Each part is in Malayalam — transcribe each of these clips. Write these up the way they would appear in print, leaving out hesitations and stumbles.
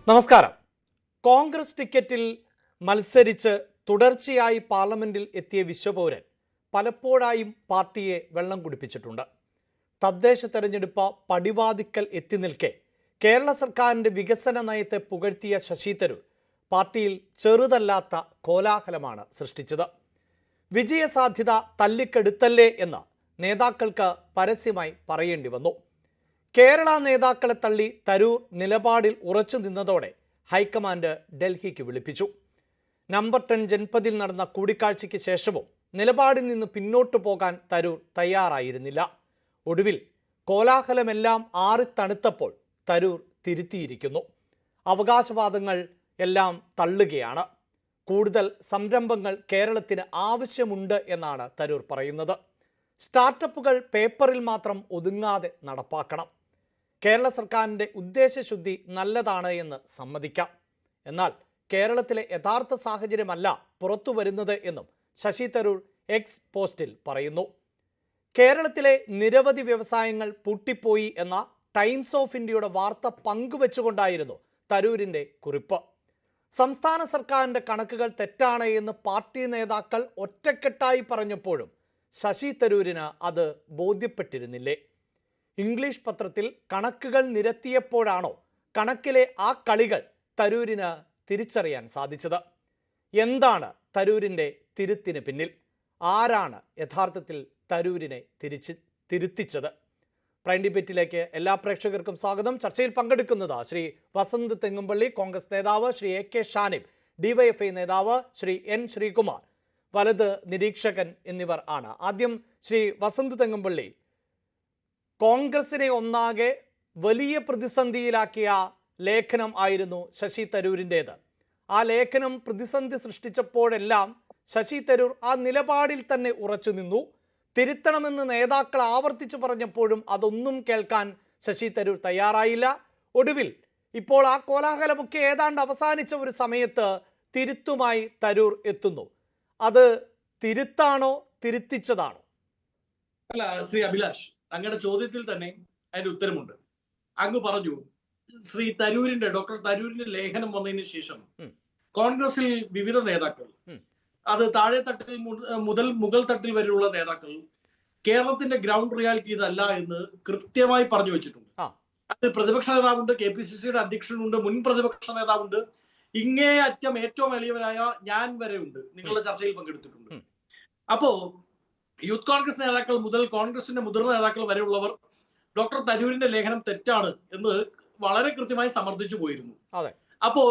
നമസ്കാരം. കോൺഗ്രസ് ടിക്കറ്റിൽ മത്സരിച്ച് തുടർച്ചയായി പാർലമെന്റിൽ എത്തിയ വിശ്വപൗരൻ പലപ്പോഴായും പാർട്ടിയെ വെള്ളം കുടിപ്പിച്ചിട്ടുണ്ട്. തദ്ദേശ തെരഞ്ഞെടുപ്പ് പടിവാതിക്കൽ എത്തി നിൽക്കെ കേരള സർക്കാരിൻ്റെ വികസന നയത്തെ പുകഴ്ത്തിയ ശശി തരൂർ പാർട്ടിയിൽ ചെറുതല്ലാത്ത കോലാഹലമാണ് സൃഷ്ടിച്ചത്. വിജയസാധ്യത തല്ലിക്കെടുത്തല്ലേ എന്ന് നേതാക്കൾക്ക് പരസ്യമായി പറയേണ്ടി വന്നു. കേരള നേതാക്കളെ തള്ളി തരൂർ നിലപാടിൽ ഉറച്ചു നിന്നതോടെ ഹൈക്കമാൻഡ് ഡൽഹിക്ക് വിളിപ്പിച്ചു. നമ്പർ 10 ജൻപതിൽ നടന്ന കൂടിക്കാഴ്ചയ്ക്ക് ശേഷവും നിലപാടിൽ നിന്ന് പിന്നോട്ടു പോകാൻ തരൂർ തയ്യാറായിരുന്നില്ല. ഒടുവിൽ കോലാഹലമെല്ലാം ആറിത്തണുത്തപ്പോൾ തരൂർ തിരുത്തിയിരിക്കുന്നു. അവകാശവാദങ്ങൾ എല്ലാം തള്ളുകയാണ്. കൂടുതൽ സംരംഭങ്ങൾ കേരളത്തിന് ആവശ്യമുണ്ട് എന്നാണ് തരൂർ പറയുന്നത്. സ്റ്റാർട്ടപ്പുകൾ പേപ്പറിൽ മാത്രം ഒതുങ്ങാതെ നടപ്പാക്കണം. കേരള സർക്കാരിൻ്റെ ഉദ്ദേശശുദ്ധി നല്ലതാണ് എന്ന് സമ്മതിക്കാം. എന്നാൽ കേരളത്തിലെ യഥാർത്ഥ സാഹചര്യമല്ല പുറത്തു വരുന്നത് എന്നും ശശി തരൂർ എക്സ് പോസ്റ്റിൽ പറയുന്നു. കേരളത്തിലെ നിരവധി വ്യവസായങ്ങൾ പൂട്ടിപ്പോയി എന്ന ടൈംസ് ഓഫ് ഇന്ത്യയുടെ വാർത്ത പങ്കുവെച്ചുകൊണ്ടായിരുന്നു തരൂരിൻ്റെ കുറിപ്പ്. സംസ്ഥാന സർക്കാരിൻ്റെ കണക്കുകൾ തെറ്റാണ് എന്ന് പാർട്ടി നേതാക്കൾ ഒറ്റക്കെട്ടായി പറഞ്ഞപ്പോഴും ശശി തരൂരിന് അത് ബോധ്യപ്പെട്ടിരുന്നില്ലേ? ഇംഗ്ലീഷ് പത്രത്തിൽ കണക്കുകൾ നിരത്തിയപ്പോഴാണോ കണക്കിലെ ആ കളികൾ തരൂരിന് തിരിച്ചറിയാൻ സാധിച്ചത്? എന്താണ് തരൂരിൻ്റെ തിരുത്തിന് പിന്നിൽ? ആരാണ് യഥാർത്ഥത്തിൽ തരൂരിനെ തിരുത്തിച്ചത്? പ്രൈം ഡിബേറ്റിലേക്ക് എല്ലാ പ്രേക്ഷകർക്കും സ്വാഗതം. ചർച്ചയിൽ പങ്കെടുക്കുന്നത് ശ്രീ വസന്ത് തെങ്ങുംപള്ളി, കോൺഗ്രസ് നേതാവ്, ശ്രീ AK ഷാനിബ്, DYFI നേതാവ്, ശ്രീ N ശ്രീകുമാർ, വലത് നിരീക്ഷകൻ എന്നിവർ ആണ്. ആദ്യം ശ്രീ വസന്ത് തെങ്ങുംപള്ളി, കോൺഗ്രസിനെ ഒന്നാകെ വലിയ പ്രതിസന്ധിയിലാക്കിയ ലേഖനം ആയിരുന്നു ശശി തരൂരിൻ്റേത്. ആ ലേഖനം പ്രതിസന്ധി സൃഷ്ടിച്ചപ്പോഴെല്ലാം ശശി തരൂർ ആ നിലപാടിൽ തന്നെ ഉറച്ചു നിന്നു. തിരുത്തണമെന്ന് നേതാക്കൾ ആവർത്തിച്ചു പറഞ്ഞപ്പോഴും അതൊന്നും കേൾക്കാൻ ശശി തരൂർ തയ്യാറായില്ല. ഒടുവിൽ ഇപ്പോൾ ആ കോലാഹലമൊക്കെ ഏതാണ്ട് അവസാനിച്ച ഒരു സമയത്ത് തിരുത്തുമായി തരൂർ എത്തുന്നു. അത് തിരുത്താണോ തിരുത്തിച്ചതാണോ? അല്ല, ശ്രീ അഭിലാഷ്, അങ്ങയുടെ ചോദ്യത്തിൽ തന്നെ അതിന്റെ ഉത്തരമുണ്ട്. അങ്ങ് പറഞ്ഞു ഡോക്ടർ തരൂരിന്റെ ലേഖനം വന്നതിന് ശേഷം കോൺഗ്രസിൽ വിവിധ നേതാക്കൾ, അത് താഴെ തട്ടിൽ മുതൽ മുകൾ തട്ടിൽ വരെയുള്ള നേതാക്കൾ കേരളത്തിന്റെ ഗ്രൗണ്ട് റിയാലിറ്റി ഇതല്ല എന്ന് കൃത്യമായി പറഞ്ഞു വെച്ചിട്ടുണ്ട്. അത് പ്രതിപക്ഷ നേതാവുണ്ട്, KPCCയുടെ അധ്യക്ഷനുണ്ട്, മുൻ പ്രതിപക്ഷ നേതാവുണ്ട്, ഇങ്ങേ അറ്റം ഏറ്റവും എളിയവരായ ഞാൻ വരെ ഉണ്ട്, നിങ്ങളുടെ ചർച്ചയിൽ പങ്കെടുത്തിട്ടുണ്ട്. അപ്പോ യൂത്ത് കോൺഗ്രസ് നേതാക്കൾ മുതൽ കോൺഗ്രസിന്റെ മുതിർന്ന നേതാക്കൾ വരെയുള്ളവർ ഡോക്ടർ തരൂരിന്റെ ലേഖനം തെറ്റാണ് എന്ന് വളരെ കൃത്യമായി സമർത്ഥിച്ചു പോയിരുന്നു. അപ്പോ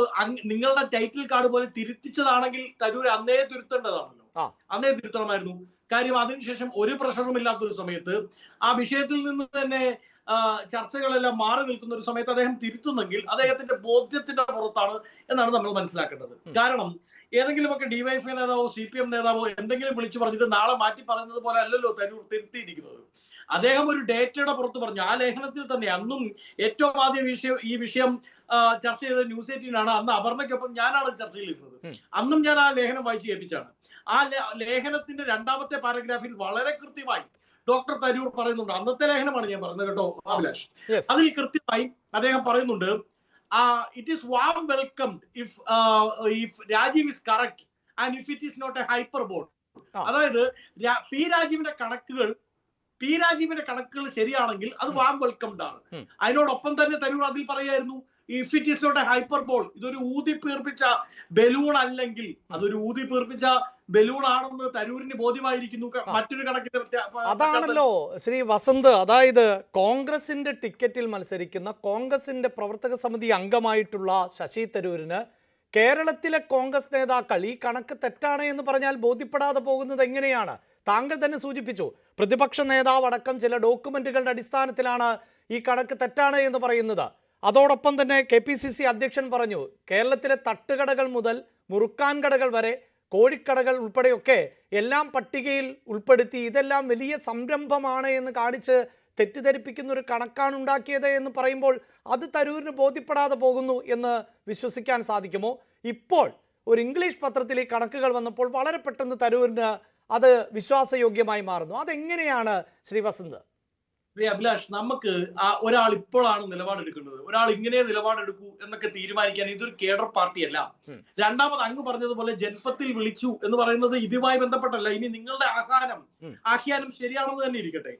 നിങ്ങളുടെ ടൈറ്റിൽ കാർഡ് പോലെ തിരുത്തിച്ചതാണെങ്കിൽ തരൂർ അന്നേ തിരുത്തേണ്ടതാണല്ലോ, അന്നേ തിരുത്തണമായിരുന്നു. കാര്യം അതിനുശേഷം ഒരു പ്രഷറും ഇല്ലാത്തൊരു സമയത്ത്, ആ വിഷയത്തിൽ നിന്ന് തന്നെ ചർച്ചകളെല്ലാം മാറി നിൽക്കുന്ന ഒരു സമയത്ത് അദ്ദേഹം തിരുത്തുന്നെങ്കിൽ അദ്ദേഹത്തിന്റെ ബോധ്യത്തിന്റെ പുറത്താണ് എന്നാണ് നമ്മൾ മനസ്സിലാക്കേണ്ടത്. കാരണം ഏതെങ്കിലുമൊക്കെ DYFI നേതാവോ CPM നേതാവോ എന്തെങ്കിലും വിളിച്ചു പറഞ്ഞിട്ട് നാളെ മാറ്റി പറയുന്നത് പോലെ അല്ലല്ലോ തരൂർ തിരുത്തിയിരിക്കുന്നത്. അദ്ദേഹം ഒരു ഡേറ്റയുടെ പുറത്ത് പറഞ്ഞു. ആ ലേഖനത്തിൽ തന്നെ അന്നും ഏറ്റവും ആദ്യം ഈ വിഷയം ചർച്ച ചെയ്ത ന്യൂസ് 18 ആണ്. അന്ന് അപർണയ്ക്കൊപ്പം ഞാനാണ് ചർച്ചയിലിരുന്നത്. അന്നും ഞാൻ ആ ലേഖനം വായിച്ച് കേൾപ്പിച്ചാണ്. ആ ലേഖനത്തിന്റെ 2ാമത്തെ പാരഗ്രാഫിൽ വളരെ കൃത്യമായി ഡോക്ടർ തരൂർ പറയുന്നുണ്ട്. അന്നത്തെ ലേഖനമാണ് ഞാൻ പറയുന്നത് കേട്ടോ അഭിലാഷ്. അതിൽ കൃത്യമായി അദ്ദേഹം പറയുന്നുണ്ട്, it is warm welcomed if Rajiv is correct and if it is not a hyperbole. അതായത് പി രാജീവിന്റെ കണക്കുകൾ ശരിയാണെങ്കിൽ അത് വാം വെൽക്കംഡ് ആണ്. അതിനോടൊപ്പം തന്നെ തരൂർ അതിൽ പറയായിരുന്നു, if it is not a hyperbole, ഇതൊരു ഊതിപ്പീർപ്പിച്ച ബലൂൺ അല്ലെങ്കിൽ അതൊരു ഊതിപ്പീർപ്പിച്ച ബലൂൺ ആണെന്ന് തരൂരിന് ബോധ്യമായിരിക്കുന്നു. മറ്റൊരു കണക്കിന് അതാണല്ലോ ശ്രീ വസന്ത്. അതായത് കോൺഗ്രസിന്റെ ടിക്കറ്റിൽ മത്സരിക്കുന്ന കോൺഗ്രസിന്റെ പ്രവർത്തക സമിതി അംഗമായിട്ടുള്ള ശശി തരൂരിന് കേരളത്തിലെ കോൺഗ്രസ് നേതാക്കൾ ഈ കണക്ക് തെറ്റാണ് എന്ന് പറഞ്ഞാൽ ബോധ്യപ്പെടാതെ പോകുന്നത് എങ്ങനെയാണ്? താങ്കൾ തന്നെ സൂചിപ്പിച്ചു, പ്രതിപക്ഷ നേതാവ് അടക്കം ചില ഡോക്യുമെന്റുകളുടെ അടിസ്ഥാനത്തിലാണ് ഈ കണക്ക് തെറ്റാണ് എന്ന് പറയുന്നത്. അതോടൊപ്പം തന്നെ KPCC അധ്യക്ഷൻ പറഞ്ഞു, കേരളത്തിലെ തട്ടുകടകൾ മുതൽ മുറുക്കാൻ കടകൾ വരെ, കോഴിക്കടകൾ ഉൾപ്പെടെയൊക്കെ എല്ലാം പട്ടികയിൽ ഉൾപ്പെടുത്തി ഇതെല്ലാം വലിയ സംരംഭമാണ് എന്ന് കാണിച്ച് തെറ്റിദ്ധരിപ്പിക്കുന്ന ഒരു കണക്കാണ് ഉണ്ടാക്കിയത് എന്ന് പറയുമ്പോൾ അത് തരൂരിന് ബോധ്യപ്പെടാതെ പോകുന്നു എന്ന് വിശ്വസിക്കാൻ സാധിക്കുമോ? ഇപ്പോൾ ഒരു ഇംഗ്ലീഷ് പത്രത്തിൽ ഈ കണക്കുകൾ വന്നപ്പോൾ വളരെ പെട്ടെന്ന് തരൂരിന് അത് വിശ്വാസയോഗ്യമായി മാറുന്നു. അതെങ്ങനെയാണ് ശ്രീ വസന്ത്? അഭിലാഷ്, നമുക്ക് ഒരാൾ ഇപ്പോഴാണ് നിലപാടെടുക്കേണ്ടത്, ഒരാൾ ഇങ്ങനെ നിലപാടെടുക്കൂ എന്നൊക്കെ തീരുമാനിക്കാൻ ഇതൊരു കേഡർ പാർട്ടിയല്ല. രണ്ടാമത് അങ്ങ് പറഞ്ഞതുപോലെ ജൻപത്തിൽ വിളിച്ചു എന്ന് പറയുന്നത് ഇതുമായി ബന്ധപ്പെട്ടല്ല. ഇനി നിങ്ങളുടെ ആഖ്യാനം ശരിയാണെന്ന് തന്നെ ഇരിക്കട്ടെ.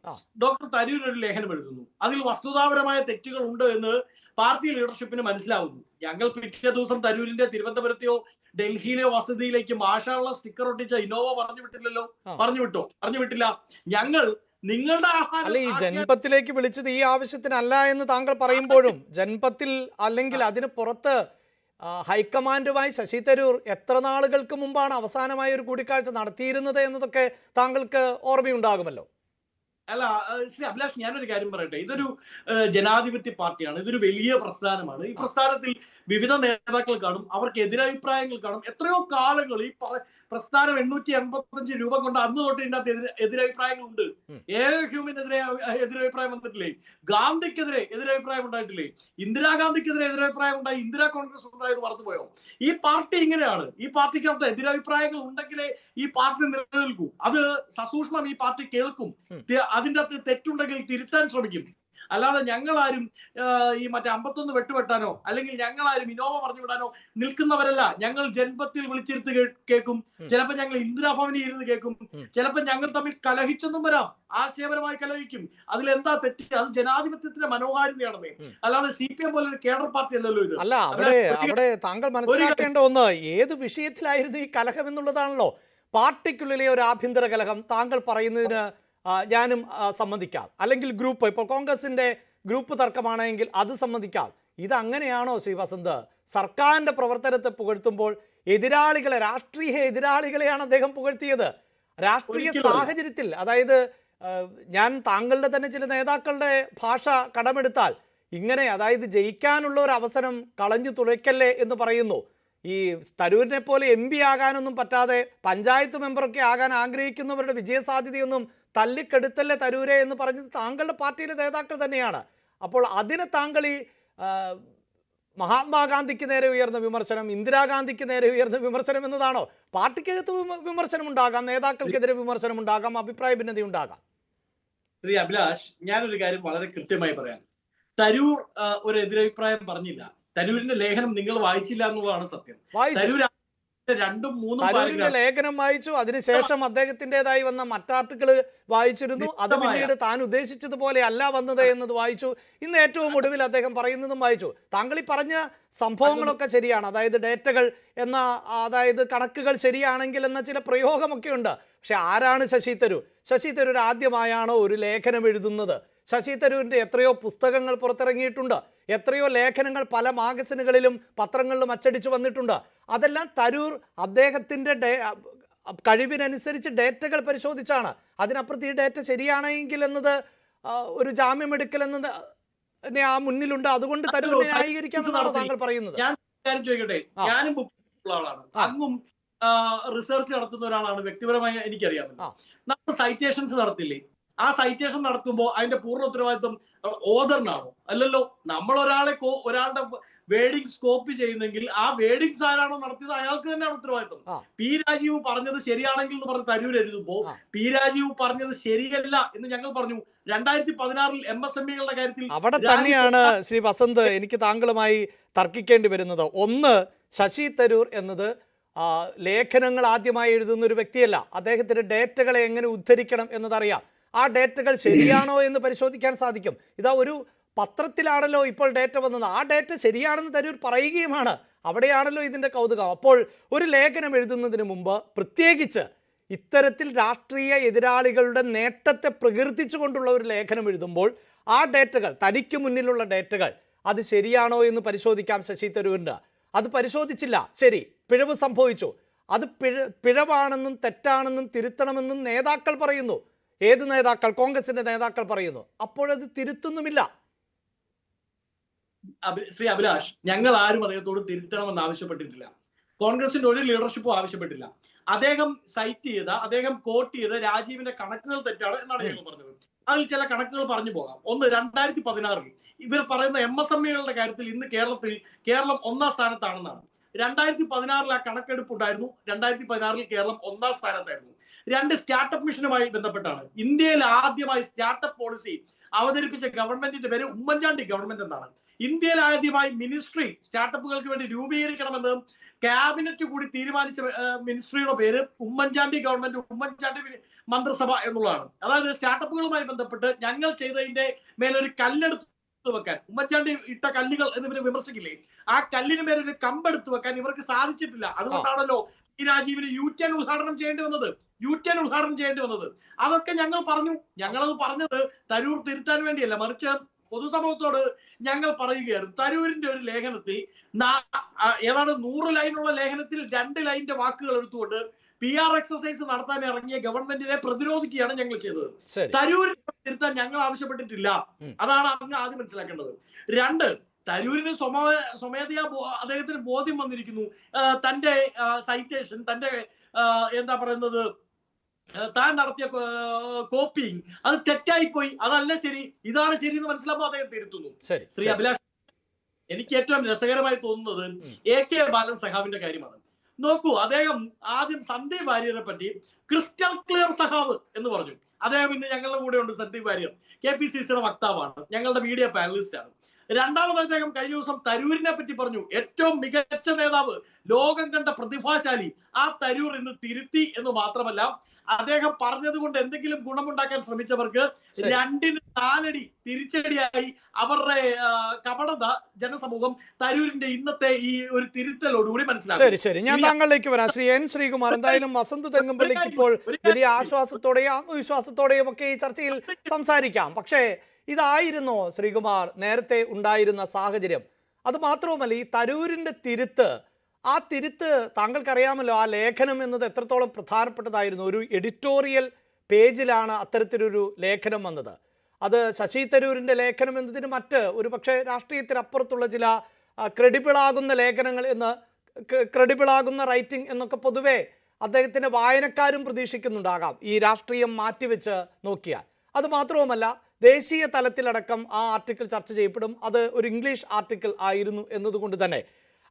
ഡോക്ടർ തരൂർ ഒരു ലേഖനം എഴുതുന്നു, അതിൽ വസ്തുതാപരമായ തെറ്റുകൾ ഉണ്ട് എന്ന് പാർട്ടി ലീഡർഷിപ്പിന് മനസ്സിലാവുന്നു. ഞങ്ങൾ പിറ്റേ ദിവസം തരൂരിന്റെ തിരുവനന്തപുരത്തെയോ ഡൽഹിയിലെയോ വസതിയിലേക്ക് മാഷാള്ള സ്റ്റിക്കർ ഒട്ടിച്ച ഇന്നോവ പറഞ്ഞു വിട്ടില്ലല്ലോ. പറഞ്ഞു വിട്ടില്ല. ഞങ്ങൾ നിങ്ങളുടെ അല്ല, ഈ ജൻപത്തിലേക്ക് വിളിച്ചത് ഈ ആവശ്യത്തിനല്ല എന്ന് താങ്കൾ പറയുമ്പോഴും ജൻപത്തിൽ അല്ലെങ്കിൽ അതിന് പുറത്ത് ഹൈക്കമാൻഡുമായി ശശി തരൂർ എത്ര നാളുകൾക്ക് മുമ്പാണ് അവസാനമായി ഒരു കൂടിക്കാഴ്ച നടത്തിയിരുന്നത് എന്നതൊക്കെ താങ്കൾക്ക് ഓർമ്മയുണ്ടാകുമല്ലോ. അല്ല ശ്രീ അഭിലാഷ്, ഞാനൊരു കാര്യം പറയട്ടെ. ഇതൊരു ജനാധിപത്യ പാർട്ടിയാണ്, ഇതൊരു വലിയ പ്രസ്ഥാനമാണ്. ഈ പ്രസ്ഥാനത്തിൽ വിവിധ നേതാക്കൾ കാണും, അവർക്ക് എതിരഭിപ്രായങ്ങൾ കാണും. എത്രയോ കാലങ്ങൾ ഈ പ്രസ്ഥാനം 885 രൂപ കൊണ്ട് അന്ന് തൊട്ട് ഇതിന്റെ അകത്ത് എതിരഭിപ്രായങ്ങളുണ്ട്. ഹ്യൂമിനെതിരെ എതിരഭിപ്രായം വന്നിട്ടില്ലേ? ഗാന്ധിക്കെതിരെ എതിരഭിപ്രായം ഉണ്ടായിട്ടില്ലേ? ഇന്ദിരാഗാന്ധിക്കെതിരെ എതിരഭിപ്രായം ഉണ്ടായി. ഇന്ദിരാ കോൺഗ്രസ് ഉണ്ടായത് മറന്നുപോയോ? ഈ പാർട്ടി ഇങ്ങനെയാണ്. ഈ പാർട്ടിക്കകത്ത് എതിരഭിപ്രായങ്ങൾ ഉണ്ടെങ്കിലേ ഈ പാർട്ടി നിലനിൽക്കൂ. അത് സസൂക്ഷ്മം ഈ പാർട്ടി കേൾക്കും. അതിൻ്റെ അകത്ത് തെറ്റുണ്ടെങ്കിൽ തിരുത്താൻ ശ്രമിക്കും. അല്ലാതെ ഞങ്ങളാരും ഈ മറ്റേ 51 വെട്ടുവെട്ടാനോ അല്ലെങ്കിൽ ഞങ്ങളാരും ഇനോവ പറഞ്ഞു വിടാനോ നിൽക്കുന്നവരല്ല. ഞങ്ങൾ ജൻപത്തിൽ വിളിച്ചിരുത്ത് കേൾക്കും, ചിലപ്പോൾ ഞങ്ങൾ ഇന്ദിരാഭവനിൽ ഇരുന്ന് കേൾക്കും, ചിലപ്പോൾ ഞങ്ങൾ തമ്മിൽ കലഹിച്ചൊന്നും വരാം, ആശയപരമായി കലഹിക്കും. അതിലെന്താ തെറ്റ്? അത് ജനാധിപത്യത്തിന്റെ മനോഹാരിതയാണെന്നേ, അല്ലാതെ CPM പോലെ ഒരു കേഡർ പാർട്ടി അല്ലല്ലോ ഇത്. അല്ല, അവിടെ താങ്കൾ മനസ്സിലാക്കേണ്ട ഒന്ന്, ഏത് വിഷയത്തിലായിരുന്നു ഈ കലഹം എന്നുള്ളതാണല്ലോ. പാർട്ടിക്കുള്ളിലെ ഒരു ആഭ്യന്തര കലഹം താങ്കൾ പറയുന്നതിന് ഞാനും സമ്മതിക്കാം. അല്ലെങ്കിൽ ഗ്രൂപ്പ്, ഇപ്പോൾ കോൺഗ്രസിന്റെ ഗ്രൂപ്പ് തർക്കമാണെങ്കിൽ അത് സമ്മതിക്കാം. ഇതങ്ങനെയാണോ ശ്രീ വസന്ത്? സർക്കാരിന്റെ പ്രവർത്തനത്തെ പുകഴ്ത്തുമ്പോൾ എതിരാളികളെ, രാഷ്ട്രീയ എതിരാളികളെയാണ് അദ്ദേഹം പുകഴ്ത്തിയത്. രാഷ്ട്രീയ സാഹചര്യത്തിൽ, അതായത് ഞാൻ താങ്കളുടെ തന്നെ ചില നേതാക്കളുടെ ഭാഷ കടമെടുത്താൽ ഇങ്ങനെ, അതായത് ജയിക്കാനുള്ള ഒരു അവസരം കളഞ്ഞു തുളയ്ക്കല്ലേ എന്ന് പറയുന്നു. ഈ തരൂരിനെ പോലെ MP ആകാനൊന്നും പറ്റാതെ പഞ്ചായത്ത് മെമ്പറൊക്കെ ആകാൻ ആഗ്രഹിക്കുന്നവരുടെ വിജയസാധ്യതയൊന്നും തല്ലിക്കെടുത്തല്ലേ തരൂരെ എന്ന് പറഞ്ഞത് താങ്കളുടെ പാർട്ടിയിലെ നേതാക്കൾ തന്നെയാണ്. അപ്പോൾ അതിന് താങ്കൾ ഈ മഹാത്മാഗാന്ധിക്ക് നേരെ ഉയർന്ന വിമർശനം, ഇന്ദിരാഗാന്ധിക്ക് നേരെ ഉയർന്ന വിമർശനം എന്നതാണോ? പാർട്ടിക്കകത്ത് വിമർശനം ഉണ്ടാകാം, നേതാക്കൾക്കെതിരെ വിമർശനം ഉണ്ടാകാം, അഭിപ്രായ ഭിന്നത ഉണ്ടാകാം. ശ്രീ അഭിലാഷ്, ഞാനൊരു കാര്യം വളരെ കൃത്യമായി പറയാം. തരൂർ ഒരു എതിരഭിപ്രായം പറഞ്ഞില്ല. തരൂരിന്റെ ലേഖനം നിങ്ങൾ വായിച്ചില്ല എന്നുള്ളതാണ് സത്യം. തരൂർ 2-3 ലേഖനം വായിച്ചു, അതിനുശേഷം അദ്ദേഹത്തിൻ്റെതായി വന്ന മറ്റാർട്ടിക്കിൾ വായിച്ചിരുന്നു. അത് പിന്നീട് താൻ ഉദ്ദേശിച്ചതുപോലെ അല്ല വന്നത് എന്നത് വായിച്ചു. ഇന്ന് ഏറ്റവും ഒടുവിൽ അദ്ദേഹം പറയുന്നതും വായിച്ചു. താങ്കൾ ഈ പറഞ്ഞ സംഭവങ്ങളൊക്കെ ശരിയാണ്, അതായത് ഡേറ്റകൾ എന്ന, അതായത് കണക്കുകൾ ശരിയാണെങ്കിൽ എന്ന ചില പ്രയോഗമൊക്കെ ഉണ്ട്. പക്ഷെ ആരാണ് ശശി തരൂർ? ശശി തരൂർ ആദ്യമായാണോ ഒരു ലേഖനം എഴുതുന്നത്? ശശി തരൂരിൻ്റെ എത്രയോ പുസ്തകങ്ങൾ പുറത്തിറങ്ങിയിട്ടുണ്ട്, എത്രയോ ലേഖനങ്ങൾ പല മാഗസിനുകളിലും പത്രങ്ങളിലും അച്ചടിച്ചു വന്നിട്ടുണ്ട്. അതെല്ലാം തരൂർ അദ്ദേഹത്തിൻ്റെ കഴിവിനനുസരിച്ച് ഡേറ്റകൾ പരിശോധിച്ചാണ്. അതിനപ്പുറത്ത് ഈ ഡേറ്റ ശരിയാണെങ്കിൽ എന്നത് ഒരു ജാമ്യമെടുക്കൽ എന്നത് ആ മുന്നിലുണ്ട്. അതുകൊണ്ട് തരൂരിനെ ന്യായീകരിക്കാമെന്നാണ് താങ്കൾ പറയുന്നത്. ഞാൻ ചോദിക്കട്ടെ, ഞാനും ബുക്കുള്ള ആളാണ്, അങ്ങും റിസർച്ച് നടത്തുന്ന ഒരാളാണ്. വ്യക്തിപരമായി എനിക്കറിയാമല്ലോ. നമ്മൾ സൈറ്റേഷൻസ് നടത്തില്ലേ? ആ സൈറ്റേഷൻ നടത്തുമ്പോൾ അതിന്റെ പൂർണ്ണ ഉത്തരവാദിത്വം ഓദറിനാണോ? അല്ലല്ലോ. നമ്മൾ ഒരാളുടെ വേർഡിങ്സ് കോപ്പി ചെയ്യുന്നെങ്കിൽ ആ വേർഡിങ്സ് ആരാണോ നടത്തിയത് അയാൾക്ക് തന്നെയാണ് ഉത്തരവാദിത്വം. പി രാജീവ് പറഞ്ഞത് ശരിയാണെങ്കിൽ എന്ന് പറഞ്ഞ് തരൂർ എഴുതുമ്പോ പി രാജീവ് പറഞ്ഞത് ശരിയല്ല എന്ന് ഞങ്ങൾ പറഞ്ഞു. 2016 MSMEകളുടെ കാര്യത്തിൽ അവിടെ തന്നെയാണ് ശ്രീ വസന്ത് എനിക്ക് താങ്കളുമായി തർക്കിക്കേണ്ടി വരുന്നത്. ഒന്ന്, ശശി തരൂർ എന്നത് ലേഖനങ്ങൾ ആദ്യമായി എഴുതുന്ന ഒരു വ്യക്തിയല്ല. അദ്ദേഹത്തിന്റെ ഡേറ്റകളെ എങ്ങനെ ഉദ്ധരിക്കണം എന്നതറിയാം. ആ ഡേറ്റകൾ ശരിയാണോ എന്ന് പരിശോധിക്കാൻ സാധിക്കും. ഇതാ ഒരു പത്രത്തിലാണല്ലോ ഇപ്പോൾ ഡേറ്റ വന്നത്. ആ ഡേറ്റ ശരിയാണെന്ന് തരൂർ പറയുകയുമാണ്. അവിടെയാണല്ലോ ഇതിൻ്റെ കൗതുകം. അപ്പോൾ ഒരു ലേഖനം എഴുതുന്നതിന് മുമ്പ്, പ്രത്യേകിച്ച് ഇത്തരത്തിൽ രാഷ്ട്രീയ എതിരാളികളുടെ നേട്ടത്തെ പ്രകീർത്തിച്ചുകൊണ്ടുള്ള ഒരു ലേഖനം എഴുതുമ്പോൾ ആ ഡേറ്റകൾ, തനിക്ക് മുന്നിലുള്ള ഡേറ്റകൾ, അത് ശരിയാണോ എന്ന് പരിശോധിക്കാം ശശി തരൂരിന്. അത് പരിശോധിച്ചില്ല, ശരി, പിഴവ് സംഭവിച്ചു. അത് പിഴവാണെന്നും തെറ്റാണെന്നും തിരുത്തണമെന്നും നേതാക്കൾ പറയുന്നു. ഏത് നേതാക്കൾ? കോൺഗ്രസിന്റെ നേതാക്കൾ പറയുന്നു. അപ്പോഴത് തിരുത്തുന്നുമില്ല. ശ്രീ അഭിലാഷ്, ഞങ്ങൾ ആരും അദ്ദേഹത്തോട് തിരുത്തണമെന്ന് ആവശ്യപ്പെട്ടിട്ടില്ല. കോൺഗ്രസിന്റെ ഒരു ലീഡർഷിപ്പും ആവശ്യപ്പെട്ടില്ല. അദ്ദേഹം അദ്ദേഹം കോട്ട് ചെയ്ത രാജീവിന്റെ കണക്കുകൾ തെറ്റാണ് എന്നാണ് ഞങ്ങൾ പറഞ്ഞത്. അതിൽ ചില കണക്കുകൾ പറഞ്ഞു പോകാം. ഒന്ന്, 2016 ഇവർ പറയുന്ന MSMEകളുടെ കാര്യത്തിൽ ഇന്ന് കേരളം 1ാം സ്ഥാനത്താണെന്നാണ്. 2016 ആ കണക്കെടുപ്പ് ഉണ്ടായിരുന്നു. 2016 കേരളം 1ാം സ്ഥാനത്തായിരുന്നു. 2 സ്റ്റാർട്ടപ്പ് മിഷനുമായി ബന്ധപ്പെട്ടാണ്. ഇന്ത്യയിൽ ആദ്യമായി സ്റ്റാർട്ടപ്പ് പോളിസി അവതരിപ്പിച്ച ഗവൺമെന്റിന്റെ പേര് ഉമ്മൻചാണ്ടി ഗവൺമെന്റ് എന്നാണ്. ഇന്ത്യയിൽ ആദ്യമായി മിനിസ്ട്രി സ്റ്റാർട്ടപ്പുകൾക്ക് വേണ്ടി രൂപീകരിക്കണമെന്ന് ക്യാബിനറ്റ് കൂടി തീരുമാനിച്ച മിനിസ്ട്രിയുടെ പേര് ഉമ്മൻചാണ്ടി ഗവൺമെന്റ്, ഉമ്മൻചാണ്ടി മന്ത്രിസഭ എന്നുള്ളതാണ്. അതായത് സ്റ്റാർട്ടപ്പുകളുമായി ബന്ധപ്പെട്ട് ഞങ്ങൾ ചെയ്തതിന്റെ മേലൊരു കല്ലെടുത്ത് വെക്കാൻ, ഉമ്മൻചാണ്ടി ഇട്ട കല്ലുകൾ എന്നിവരെ വിമർശിക്കില്ലേ, ആ കല്ലിന് മേലൊരു കമ്പെടുത്ത് വെക്കാൻ ഇവർക്ക് സാധിച്ചിട്ടില്ല. അതുകൊണ്ടാണല്ലോ ഈ രാജീവിന് U-turn ഉദ്ഘാടനം ചെയ്യേണ്ടി വന്നത്. അതൊക്കെ ഞങ്ങൾ പറഞ്ഞു. ഞങ്ങളത് പറഞ്ഞത് തരൂർ തിരുത്താൻ വേണ്ടിയല്ല, മറിച്ച് പൊതുസമൂഹത്തോട് ഞങ്ങൾ പറയുകയായിരുന്നു. തരൂരിന്റെ ഒരു ലേഖനത്തിൽ ഏതാണ്ട് 100 ലൈനുള്ള ലേഖനത്തിൽ 2 ലൈനിന്റെ വാക്കുകൾ എടുത്തുകൊണ്ട് PR എക്സസൈസ് നടത്താൻ ഇറങ്ങിയ ഗവൺമെന്റിനെ പ്രതിരോധിക്കുകയാണ് ഞങ്ങൾ ചെയ്തത്. തരൂരിനെ തിരുത്താൻ ഞങ്ങൾ ആവശ്യപ്പെട്ടിട്ടില്ല. അതാണ് അങ്ങ് ആദ്യം മനസ്സിലാക്കേണ്ടത്. 2, തരൂരിന് സ്വമേധയാ അദ്ദേഹത്തിന് ബോധ്യം വന്നിരിക്കുന്നു. തന്റെ സൈറ്റേഷൻ, തന്റെ എന്താ പറയുന്നത്, താൻ നടത്തിയ കോപ്പിങ് അത് തെറ്റായിപ്പോയി, അതല്ല ശരി, ഇതാണ് ശരി എന്ന് മനസ്സിലാക്കുമ്പോൾ അദ്ദേഹം തിരുത്തുന്നു. ശ്രീ അഭിലാഷ്, എനിക്ക് ഏറ്റവും രസകരമായി തോന്നുന്നത് AK ബാലൻ സഖാവിന്റെ കാര്യമാണ്. നോക്കൂ, അദ്ദേഹം ആദ്യം സന്ദീപ് വാര്യരെ പറ്റി ക്രിസ്റ്റൽ ക്ലിയർ സഖാവ് എന്ന് പറഞ്ഞു. അദ്ദേഹം ഇന്ന് ഞങ്ങളുടെ കൂടെ ഉണ്ട്. സന്ദീപ് വാര്യർ KPCCയുടെ വക്താവാണ്, ഞങ്ങളുടെ മീഡിയ പാനലിസ്റ്റ് ആണ്. രണ്ടാമത് അദ്ദേഹം കഴിഞ്ഞ ദിവസം തരൂരിനെ പറ്റി പറഞ്ഞു, ഏറ്റവും മികച്ച നേതാവ്, ലോകം കണ്ട പ്രതിഭാശാലി. ആ തരൂർ ഇന്ന് തിരുത്തി എന്ന് മാത്രമല്ല, അദ്ദേഹം പറഞ്ഞത് കൊണ്ട് എന്തെങ്കിലും ഗുണമുണ്ടാക്കാൻ ശ്രമിച്ചവർക്ക് 2-ന് 4 അടി തിരിച്ചടിയായി അവരുടെ കപടത ജനസമൂഹം തരൂരിന്റെ ഇന്നത്തെ ഈ ഒരു തിരുത്തലോടുകൂടി മനസ്സിലാക്കി. ശരി, ഞാൻ താങ്കളിലേക്ക് വരാം. ശ്രീ N. ശ്രീകുമാർ, എന്തായാലും വസന്ത് തെങ്ങുംപള്ളിക്ക് ഇപ്പോൾ വലിയ ആശ്വാസത്തോടെയും ആത്മവിശ്വാസത്തോടെയും ഒക്കെ ഈ ചർച്ചയിൽ സംസാരിക്കാം. പക്ഷേ ഇതായിരുന്നോ ശ്രീകുമാർ നേരത്തെ ഉണ്ടായിരുന്ന സാഹചര്യം? അത് മാത്രവുമല്ല, ഈ തരൂരിന്റെ തിരുത്ത്, ആ തിരുത്ത് താങ്കൾക്കറിയാമല്ലോ, ആ ലേഖനം എന്നത് എത്രത്തോളം പ്രധാനപ്പെട്ടതായിരുന്നു. ഒരു എഡിറ്റോറിയൽ പേജിലാണ് അത്തരത്തിലൊരു ലേഖനം വന്നത്. അത് ശശി തരൂരിൻ്റെ ലേഖനം എന്നതിന് മറ്റ് ഒരു പക്ഷേ രാഷ്ട്രീയത്തിനപ്പുറത്തുള്ള ചില ക്രെഡിബിളാകുന്ന ലേഖനങ്ങൾ എന്ന്, ക്രെഡിബിളാകുന്ന റൈറ്റിംഗ് എന്നൊക്കെ പൊതുവേ അദ്ദേഹത്തിൻ്റെ വായനക്കാരും പ്രതീക്ഷിക്കുന്നുണ്ടാകാം ഈ രാഷ്ട്രീയം മാറ്റിവെച്ച് നോക്കിയാൽ. അതുമാത്രവുമല്ല, ദേശീയ തലത്തിലടക്കം ആ ആർട്ടിക്കിൾ ചർച്ച ചെയ്യപ്പെടും. അത് ഒരു ഇംഗ്ലീഷ് ആർട്ടിക്കിൾ ആയിരുന്നു എന്നതുകൊണ്ട് തന്നെ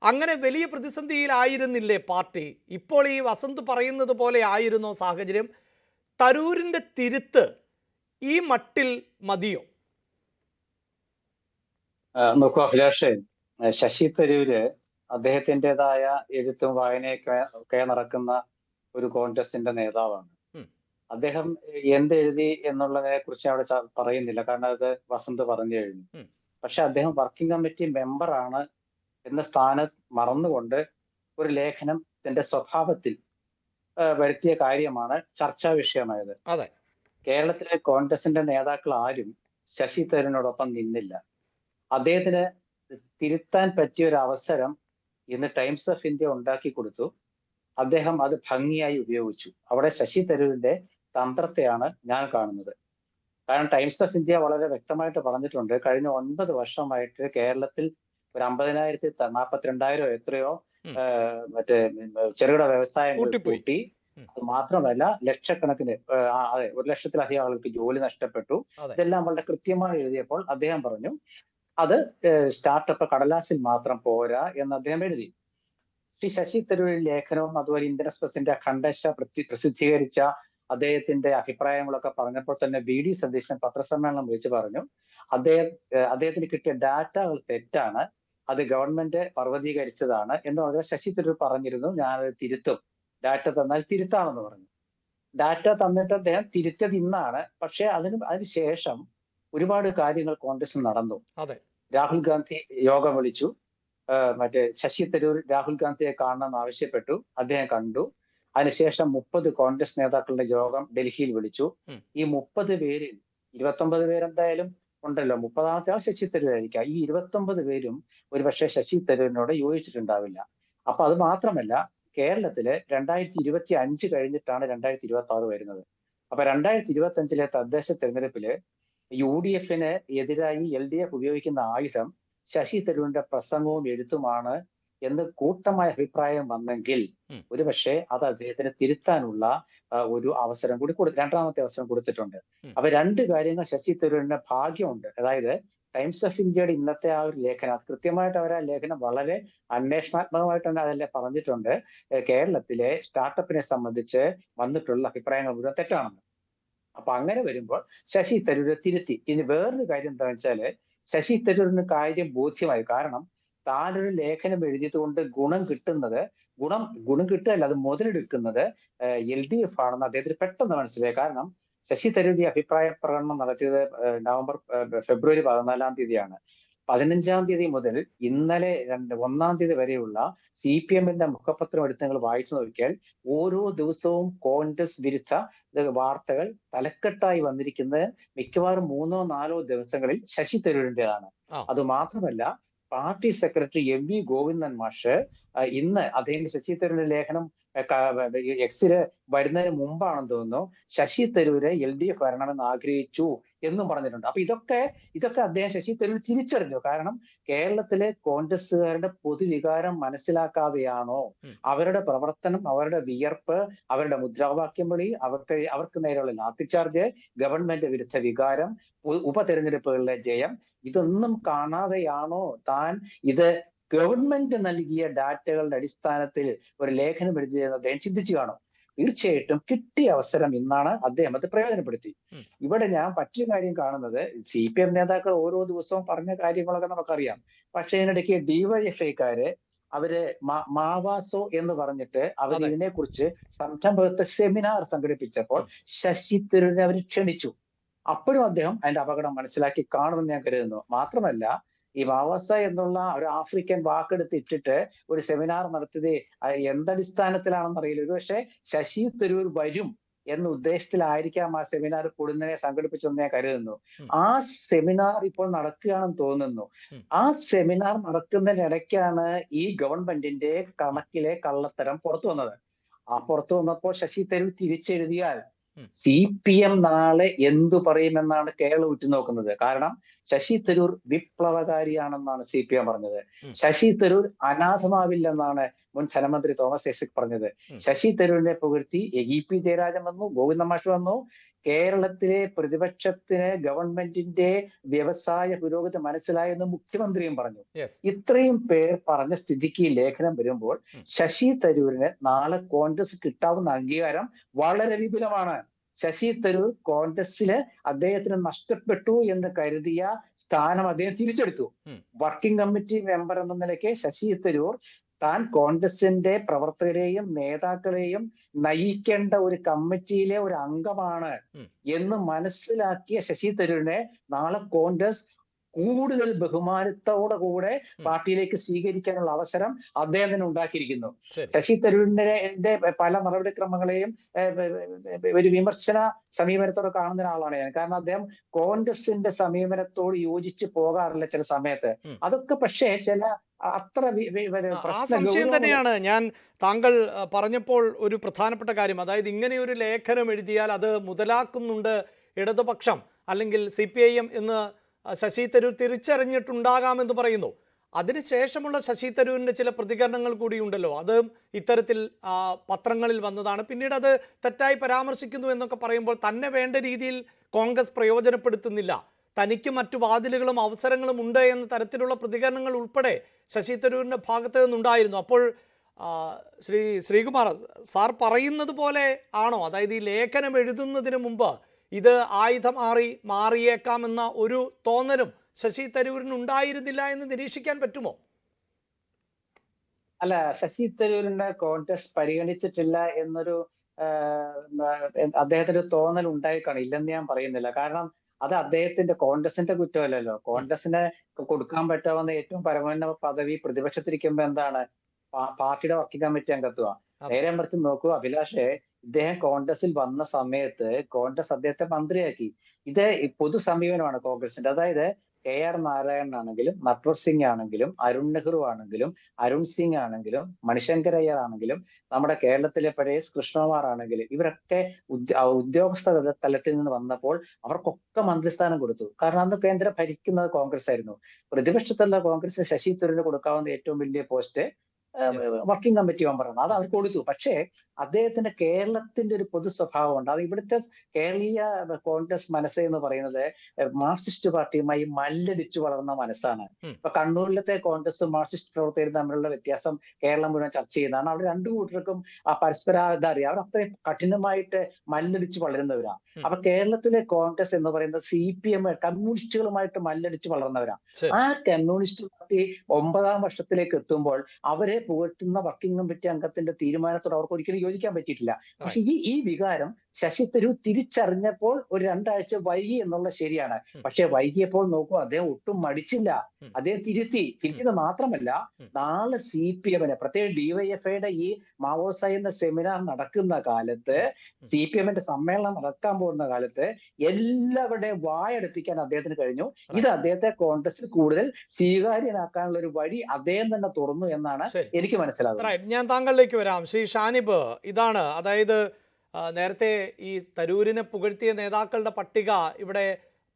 അങ്ങനെ വലിയ പ്രതിസന്ധിയിലായിരുന്നില്ലേ പാർട്ടി? ഇപ്പോൾ ഈ വസന്ത് പറയുന്നത് പോലെ ആയിരുന്നോ സാഹചര്യം? തരൂരിൻ്റെ തിരുത്ത് ഈ മട്ടിൽ മതിയോ? നോക്കൂ അഭിലാഷേ, ശശി തരൂര് അദ്ദേഹത്തിൻ്റെതായ എഴുത്തും വായനയൊക്കെ നടക്കുന്ന ഒരു കോൺഗ്രസിന്റെ നേതാവാണ്. അദ്ദേഹം എന്തെഴുതി എന്നുള്ളതിനെ കുറിച്ച് അവിടെ പറയുന്നില്ല, കാരണം അത് വസന്ത് പറഞ്ഞു കഴിഞ്ഞു. പക്ഷെ അദ്ദേഹം വർക്കിംഗ് കമ്മിറ്റി മെമ്പറാണ് എന്ന സ്ഥാനം മറന്നുകൊണ്ട് ഒരു ലേഖനം തന്റെ സ്വഭാവത്തിൽ വരുത്തിയ കാര്യമാണ് ചർച്ചാ വിഷയമായത്. കേരളത്തിലെ കോൺഗ്രസിന്റെ നേതാക്കൾ ആരും ശശി തരൂരിനോടൊപ്പം നിന്നില്ല. അദ്ദേഹത്തിന് തിരുത്താൻ പറ്റിയ ഒരു അവസരം ഇന്ന് ടൈംസ് ഓഫ് ഇന്ത്യ ഉണ്ടാക്കി കൊടുത്തു. അദ്ദേഹം അത് ഭംഗിയായി ഉപയോഗിച്ചു. അവിടെ ശശി തരൂരിന്റെ തന്ത്രത്തെയാണ് ഞാൻ കാണുന്നത്. കാരണം ടൈംസ് ഓഫ് ഇന്ത്യ വളരെ വ്യക്തമായിട്ട് പറഞ്ഞിട്ടുണ്ട്, കഴിഞ്ഞ 9 വർഷമായിട്ട് കേരളത്തിൽ ഒരു 50,042 എത്രയോ മറ്റേ ചെറുകിട വ്യവസായങ്ങൾ കൂട്ടി. അത് മാത്രമല്ല, ലക്ഷക്കണക്കിന്, അതെ, 1,00,000-ലധികം ആളുകൾക്ക് ജോലി നഷ്ടപ്പെട്ടു. ഇതെല്ലാം വളരെ കൃത്യമായി എഴുതിയപ്പോൾ അദ്ദേഹം പറഞ്ഞു അത് സ്റ്റാർട്ടപ്പ് കടലാസിൽ മാത്രം പോരാ എന്ന് അദ്ദേഹം എഴുതി. ശ്രീ ശശി തരൂർ ലേഖനവും അതുപോലെ ഇന്ത്യൻ എക്സ്പ്രസിന്റെ ഖണ്ഡശ പ്രസിദ്ധീകരിച്ച അദ്ദേഹത്തിന്റെ അഭിപ്രായങ്ങളൊക്കെ പറഞ്ഞപ്പോൾ തന്നെ BD സതീശൻ പത്രസമ്മേളനം വിളിച്ചു പറഞ്ഞു അദ്ദേഹത്തിന് കിട്ടിയ ഡാറ്റകൾ തെറ്റാണ്, അത് ഗവൺമെന്റ് പർവ്വതീകരിച്ചതാണ് എന്ന് പറഞ്ഞാൽ ശശി തരൂർ പറഞ്ഞിരുന്നു, ഞാനത് തിരുത്തും, ഡാറ്റ തന്നാൽ തിരുത്താമെന്ന് പറഞ്ഞു. ഡാറ്റ തന്നിട്ട് അദ്ദേഹം തിരുത്തിയത് ഇന്നാണ്. പക്ഷെ അതിനുശേഷം ഒരുപാട് കാര്യങ്ങൾ കോൺഗ്രസിൽ നടന്നു. രാഹുൽ ഗാന്ധി യോഗം വിളിച്ചു, ശശി തരൂർ രാഹുൽ ഗാന്ധിയെ കാണണമെന്ന് ആവശ്യപ്പെട്ടു, അദ്ദേഹം കണ്ടു. അതിനുശേഷം 30 കോൺഗ്രസ് നേതാക്കളുടെ യോഗം ഡൽഹിയിൽ വിളിച്ചു. ഈ 30 പേരിൽ 29 പേരെന്തായാലും ഉണ്ടല്ലോ, 30ാമത്തെ ആൾ ശശി തരൂർ ആയിരിക്കാം. ഈ 29 പേരും ഒരുപക്ഷെ ശശി തരൂരിനോട് യോജിച്ചിട്ടുണ്ടാവില്ല. അപ്പൊ അത് മാത്രമല്ല, കേരളത്തില് 2025 കഴിഞ്ഞിട്ടാണ് 2026 വരുന്നത്. അപ്പൊ 2025 തദ്ദേശ തെരഞ്ഞെടുപ്പില് UDFന് എതിരായി LDF ഉപയോഗിക്കുന്ന ആയുധം ശശി തരൂരിന്റെ പ്രസംഗവും എഴുത്തുമാണ് എന്ന് കൂട്ടമായ അഭിപ്രായം വന്നെങ്കിൽ ഒരുപക്ഷെ അത് അദ്ദേഹത്തിന് തിരുത്താനുള്ള ഒരു അവസരം കൂടി രണ്ടാമത്തെ അവസരം കൊടുത്തിട്ടുണ്ട്. അപ്പൊ 2 കാര്യങ്ങൾ ശശി തരൂരിന്റെ ഭാഗ്യമുണ്ട്. അതായത് ടൈംസ് ഓഫ് ഇന്ത്യയുടെ ഇന്നത്തെ ആ ഒരു ലേഖനം, അത് കൃത്യമായിട്ട് അവർ ആ ലേഖനം വളരെ അന്വേഷണാത്മകമായിട്ട് തന്നെ അതിൽ പറഞ്ഞിട്ടുണ്ട്. കേരളത്തിലെ സ്റ്റാർട്ടപ്പിനെ സംബന്ധിച്ച് വന്നിട്ടുള്ള അഭിപ്രായങ്ങൾ മുഴുവൻ തെറ്റാണെന്ന്. അപ്പൊ അങ്ങനെ വരുമ്പോൾ ശശി തരൂര് തിരുത്തി. ഇനി വേറൊരു കാര്യം എന്താണെന്ന് വെച്ചാല്, ശശി തരൂരിന് കാര്യം ബോധ്യമായി. കാരണം താനൊരു ലേഖനം എഴുതിയത് കൊണ്ട് ഗുണം കിട്ടുകയല്ല, അത് മുതലെടുക്കുന്നത് LDF ആണെന്ന് അദ്ദേഹത്തിന് പെട്ടെന്ന് മനസ്സിലായി. കാരണം ശശി തരൂർ ഈ അഭിപ്രായ പ്രകടനം നടത്തിയത് ഫെബ്രുവരി 14 തീയതിയാണ്. 15 തീയതി മുതൽ ഇന്നലെ 1 തീയതി വരെയുള്ള CPM മുഖപത്രം എടുത്ത് നിങ്ങൾ വായിച്ചു നോക്കിയാൽ ഓരോ ദിവസവും കോൺഗ്രസ് വിരുദ്ധ വാർത്തകൾ തലക്കെട്ടായി വന്നിരിക്കുന്നത് മിക്കവാറും 3-4 ദിവസങ്ങളിൽ ശശി തരൂരിൻ്റെതാണ്. അത് മാത്രമല്ല, പാർട്ടി സെക്രട്ടറി MV ഗോവിന്ദൻ മാഷ് ഇന്ന് അദ്ദേഹം ശശി തരൂരിന്റെ ലേഖനം എക്സില് വരുന്നതിന് മുമ്പാണെന്ന് തോന്നുന്നു, ശശി തരൂര് LDF വരണമെന്ന് ആഗ്രഹിച്ചു എന്നും പറഞ്ഞിട്ടുണ്ട്. അപ്പൊ ഇതൊക്കെ അദ്ദേഹം ശശി തരൂർ തിരിച്ചറിഞ്ഞു. കാരണം കേരളത്തിലെ കോൺഗ്രസ്സുകാരുടെ പൊതുവികാരം മനസ്സിലാക്കാതെയാണോ അവരുടെ പ്രവർത്തനം, അവരുടെ വിയർപ്പ്, അവരുടെ മുദ്രാവാക്യം വിളി, അവർക്ക് നേരെയുള്ള ലാത്തിച്ചാർജ്, ഗവൺമെന്റ് വിരുദ്ധ വികാരം, ഉപതെരഞ്ഞെടുപ്പുകളിലെ ജയം, ഇതൊന്നും കാണാതെയാണോ താൻ ഇത് ഗവൺമെന്റ് നൽകിയ ഡാറ്റകളുടെ അടിസ്ഥാനത്തിൽ ഒരു ലേഖനം എഴുതിയെന്ന് അദ്ദേഹം ചിന്തിച്ചു കാണും. തീർച്ചയായിട്ടും കിട്ടിയ അവസരം ഇന്നാണ് അദ്ദേഹം അത് പ്രയോജനപ്പെടുത്തി. ഇവിടെ ഞാൻ മറ്റൊരു കാര്യം കാണുന്നത്, CPM നേതാക്കൾ ഓരോ ദിവസവും പറഞ്ഞ കാര്യങ്ങളൊക്കെ നമുക്കറിയാം. പക്ഷെ ഇതിനിടയ്ക്ക് DYFIക്കാര് അവര് മാവാസോ എന്ന് പറഞ്ഞിട്ട് അവർ ഇതിനെക്കുറിച്ച് സംരംഭത്തെ സെമിനാർ സംഘടിപ്പിച്ചപ്പോൾ ശശി തരൂരിനെ അവർ ക്ഷണിച്ചു. അപ്പോഴും അദ്ദേഹം അതിന്റെ അപകടം മനസ്സിലാക്കി കാണുമെന്ന് ഞാൻ കരുതുന്നു. മാത്രമല്ല, ഈ മാവോസ എന്നുള്ള ഒരു ആഫ്രിക്കൻ വാക്കെടുത്ത് ഇട്ടിട്ട് ഒരു സെമിനാർ നടത്തിയത് എന്തടിസ്ഥാനത്തിലാണെന്ന് അറിയില്ല. ഒരുപക്ഷെ ശശി തരൂർ വരും എന്ന ഉദ്ദേശത്തിലായിരിക്കാം ആ സെമിനാർ കൂടുന്നതിനെ സംഘടിപ്പിച്ചതെന്ന് ഞാൻ കരുതുന്നു. ആ സെമിനാർ ഇപ്പോൾ നടക്കുകയാണെന്ന് തോന്നുന്നു. ആ സെമിനാർ നടക്കുന്നതിനിടയ്ക്കാണ് ഈ ഗവൺമെന്റിന്റെ കണക്കിലെ കള്ളത്തരം പുറത്തു വന്നത്. ആ പുറത്തു വന്നപ്പോൾ ശശി തരൂർ തിരിച്ചെഴുതിയാൽ CPM നാളെ എന്തു പറയുമെന്നാണ് കേരളം ഉറ്റുനോക്കുന്നത്. കാരണം ശശി തരൂർ വിപ്ലവകാരിയാണെന്നാണ് CPM പറഞ്ഞത്. ശശി തരൂർ അനാഥമാവില്ലെന്നാണ് മുൻ ധനമന്ത്രി തോമസ് ഐസക് പറഞ്ഞത്. ശശി തരൂരിനെ പുകഴ്ത്തി EP ജയരാജൻ വന്നു, ഗോവിന്ദ മാഷ് വന്നു. കേരളത്തിലെ പ്രതിപക്ഷത്തിന് ഗവൺമെന്റിന്റെ വ്യവസായ പുരോഗതി മനസ്സിലായെന്ന് മുഖ്യമന്ത്രിയും പറഞ്ഞു. ഇത്രയും പേർ പറഞ്ഞ സ്ഥിതിക്ക് ലേഖനം വരുമ്പോൾ ശശി തരൂരിന് നാളെ കോൺഗ്രസ് കിട്ടാവുന്ന അംഗീകാരം വളരെ വിപുലമാണ്. ശശി തരൂർ കോൺഗ്രസില് അദ്ദേഹത്തിന് നഷ്ടപ്പെട്ടു എന്ന് കരുതിയ സ്ഥാനം അദ്ദേഹം തിരിച്ചെടുത്തു. വർക്കിംഗ് കമ്മിറ്റി മെമ്പർ എന്ന നിലയ്ക്ക് ശശി തരൂർ താൻ കോൺഗ്രസിന്റെ പ്രവർത്തകരെയും നേതാക്കളെയും നയിക്കേണ്ട ഒരു കമ്മിറ്റിയിലെ ഒരു അംഗമാണ് എന്ന് മനസ്സിലാക്കിയ ശശി തരൂരിനെ നാളെ കോൺഗ്രസ് കൂടുതൽ ബഹുമാനത്തോടെ കൂടെ പാർട്ടിയിലേക്ക് സ്വീകരിക്കാനുള്ള അവസരം അദ്ദേഹം തന്നെ ഉണ്ടാക്കിയിരിക്കുന്നു. ശശി തരൂരിന്റെ പല നടപടിക്രമങ്ങളെയും ഒരു വിമർശന സമീപനത്തോടെ കാണുന്ന ഒരാളാണ് ഞാൻ. കാരണം അദ്ദേഹം കോൺഗ്രസിന്റെ സമീപനത്തോട് യോജിച്ച് പോകാറില്ല ചില സമയത്ത്. അതൊക്കെ പക്ഷേ ചില അത്ര ആ സംശയം തന്നെയാണ് ഞാൻ താങ്കൾ പറഞ്ഞപ്പോൾ ഒരു പ്രധാനപ്പെട്ട കാര്യം. അതായത് ഇങ്ങനെ ഒരു ലേഖനം എഴുതിയാൽ അത് മുതലാക്കുന്നുണ്ട് ഇടതുപക്ഷം അല്ലെങ്കിൽ CPIM എന്ന് ശശി തരൂർ തിരിച്ചറിഞ്ഞിട്ടുണ്ടാകാമെന്ന് പറയുന്നു. അതിനുശേഷമുള്ള ശശി തരൂരിൻ്റെ ചില പ്രതികരണങ്ങൾ കൂടിയുണ്ടല്ലോ, അത് ഇത്തരത്തിൽ പത്രങ്ങളിൽ വന്നതാണ്. പിന്നീട് അത് തെറ്റായി പരാമർശിക്കുന്നു എന്നൊക്കെ പറയുമ്പോൾ തന്നെ വേണ്ട രീതിയിൽ കോൺഗ്രസ് പ്രയോജനപ്പെടുത്തുന്നില്ല, തനിക്ക് മറ്റു വാതിലുകളും അവസരങ്ങളും ഉണ്ട് എന്ന തരത്തിലുള്ള പ്രതികരണങ്ങൾ ഉൾപ്പെടെ ശശി തരൂരിൻ്റെ ഭാഗത്ത് നിന്നുണ്ടായിരുന്നു. അപ്പോൾ ശ്രീകുമാർ സാർ പറയുന്നത് പോലെ ആണോ? അതായത് ഈ ലേഖനം എഴുതുന്നതിന് മുമ്പ് ഇത് ആയുധം മാറിയേക്കാമെന്ന ഒരു തോന്നലും ശശി തരൂരിന് ഉണ്ടായിരുന്നില്ല എന്ന് നിരീക്ഷിക്കാൻ പറ്റുമോ? അല്ല, ശശി തരൂരിനെ കോൺഗ്രസ് പരിഗണിച്ചിട്ടില്ല എന്നൊരു അദ്ദേഹത്തിന്റെ തോന്നൽ ഉണ്ടായിക്കാണ്, ഇല്ലെന്ന് ഞാൻ പറയുന്നില്ല. കാരണം അത് അദ്ദേഹത്തിന്റെ കോൺഗ്രസിന്റെ കുറ്റമല്ലല്ലോ. കോൺഗ്രസിന് കൊടുക്കാൻ പറ്റാവുന്ന ഏറ്റവും പരമോന്നത പദവി പ്രതിപക്ഷത്തിരിക്കുമ്പോ എന്താണ് പാർട്ടിയുടെ വർക്കിംഗ് കമ്മിറ്റി അംഗത്വ. നേരെ മറിച്ച് നോക്കൂ അഭിലാഷേ, ഇദ്ദേഹം കോൺഗ്രസിൽ വന്ന സമയത്ത് കോൺഗ്രസ് അദ്ദേഹത്തെ മന്ത്രിയാക്കി. ഇത് പൊതു സമീപനമാണ് കോൺഗ്രസിന്റെ. അതായത് KR നാരായണനാണെങ്കിലും നട്വർ സിംഗ് ആണെങ്കിലും അരുൺ നെഹ്റു ആണെങ്കിലും അരുൺ സിംഗ് ആണെങ്കിലും മണിശങ്കർ അയ്യർ ആണെങ്കിലും നമ്മുടെ കേരളത്തിലെ പഴയ കൃഷ്ണകുമാർ ആണെങ്കിലും ഇവരൊക്കെ ഉദ്യോഗസ്ഥ തലത്തിൽ നിന്ന് വന്നപ്പോൾ അവർക്കൊക്കെ മന്ത്രിസ്ഥാനം കൊടുത്തു. കാരണം അന്ന് കേന്ദ്രം ഭരിക്കുന്നത് കോൺഗ്രസ് ആയിരുന്നു. പ്രതിപക്ഷത്തുള്ള കോൺഗ്രസ് ശശി തരൂരിന് കൊടുക്കാവുന്ന ഏറ്റവും വലിയ പോസ്റ്റ് വർക്കിംഗ് കമ്മിറ്റി മെമ്പറാണ്, അത് അവർ കൊടുത്തു. പക്ഷേ അദ്ദേഹത്തിന്റെ കേരളത്തിന്റെ ഒരു പൊതു സ്വഭാവമുണ്ട്. അത് ഇവിടുത്തെ കേരളീയ കോൺഗ്രസ് മനസ്സ് എന്ന് പറയുന്നത് മാർക്സിസ്റ്റ് പാർട്ടിയുമായി മല്ലടിച്ചു വളർന്ന മനസ്സാണ്. ഇപ്പൊ കണ്ണൂരിലത്തെ കോൺഗ്രസും മാർക്സിസ്റ്റ് പ്രവർത്തകരും തമ്മിലുള്ള വ്യത്യാസം കേരളം മുഴുവൻ ചർച്ച ചെയ്യുന്നതാണ്. അവർ രണ്ടു കൂട്ടർക്കും പരസ്പര ഇതറിയാം. അവർ അത്രയും കഠിനമായിട്ട് മല്ലടിച്ച് വളരുന്നവരാണ്. അപ്പൊ കേരളത്തിലെ കോൺഗ്രസ് എന്ന് പറയുന്നത് CPM കമ്മ്യൂണിസ്റ്റുകളുമായിട്ട് മല്ലടിച്ച് വളർന്നവരാണ്. ആ കമ്മ്യൂണിസ്റ്റ് പാർട്ടി 9ാം വർഷത്തിലേക്ക് എത്തുമ്പോൾ അവരെ പുകഴ്ത്തുന്ന വർക്കിംഗ് കമ്മിറ്റി അംഗത്തിന്റെ തീരുമാനത്തോട് അവർക്ക് ഒരിക്കലും യോജിക്കാൻ പറ്റിയിട്ടില്ല. പക്ഷെ ഈ വികാരം ശശി തരൂർ തിരിച്ചറിഞ്ഞപ്പോൾ ഒരു 2 ആഴ്ച വൈകി എന്നുള്ള ശരിയാണ്. പക്ഷെ വൈകിയപ്പോൾ നോക്കൂ, അദ്ദേഹം ഒട്ടും മടിച്ചില്ല. അദ്ദേഹം തിരുത്തിയത് മാത്രമല്ല, നാളെ CPM പ്രത്യേകിച്ച് DYFIയുടെ ഈ മാവോസ എന്ന സെമിനാർ നടക്കുന്ന കാലത്ത്, CPM സമ്മേളനം നടക്കാൻ പോകുന്ന കാലത്ത് എല്ലാവരുടെയും വായടപ്പിക്കാൻ അദ്ദേഹത്തിന് കഴിഞ്ഞു. ഇത് അദ്ദേഹത്തെ കോൺഗ്രസിൽ കൂടുതൽ സ്വീകാര്യനാക്കാനുള്ള ഒരു വഴി അദ്ദേഹം തന്നെ തുറന്നു എന്നാണ് എനിക്ക് മനസ്സിലാകുന്നത്. ഞാൻ താങ്കളിലേക്ക് വരാം. ശ്രീ ഷാനിബ്, ഇതാണ്, അതായത് നേരത്തെ ഈ തരൂരിനെ പുകഴ്ത്തിയ നേതാക്കളുടെ പട്ടിക ഇവിടെ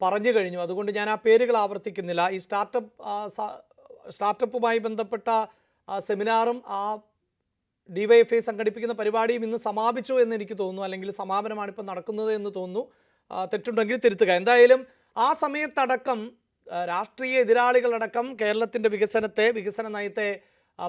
പറഞ്ഞു കഴിഞ്ഞു. അതുകൊണ്ട് ഞാൻ ആ പേരുകൾ ആവർത്തിക്കുന്നില്ല. ഈ സ്റ്റാർട്ടപ്പുമായി ബന്ധപ്പെട്ട സെമിനാറും ആ DYFI സംഘടിപ്പിക്കുന്ന പരിപാടിയും ഇന്ന് സമാപിച്ചു എന്ന് എനിക്ക് തോന്നുന്നു, അല്ലെങ്കിൽ സമാപനമാണ് ഇപ്പം നടക്കുന്നത് എന്ന് തോന്നുന്നു. തെറ്റുണ്ടെങ്കിൽ തിരുത്തുക. എന്തായാലും ആ സമയത്തടക്കം രാഷ്ട്രീയ എതിരാളികളടക്കം കേരളത്തിൻ്റെ വികസന നയത്തെ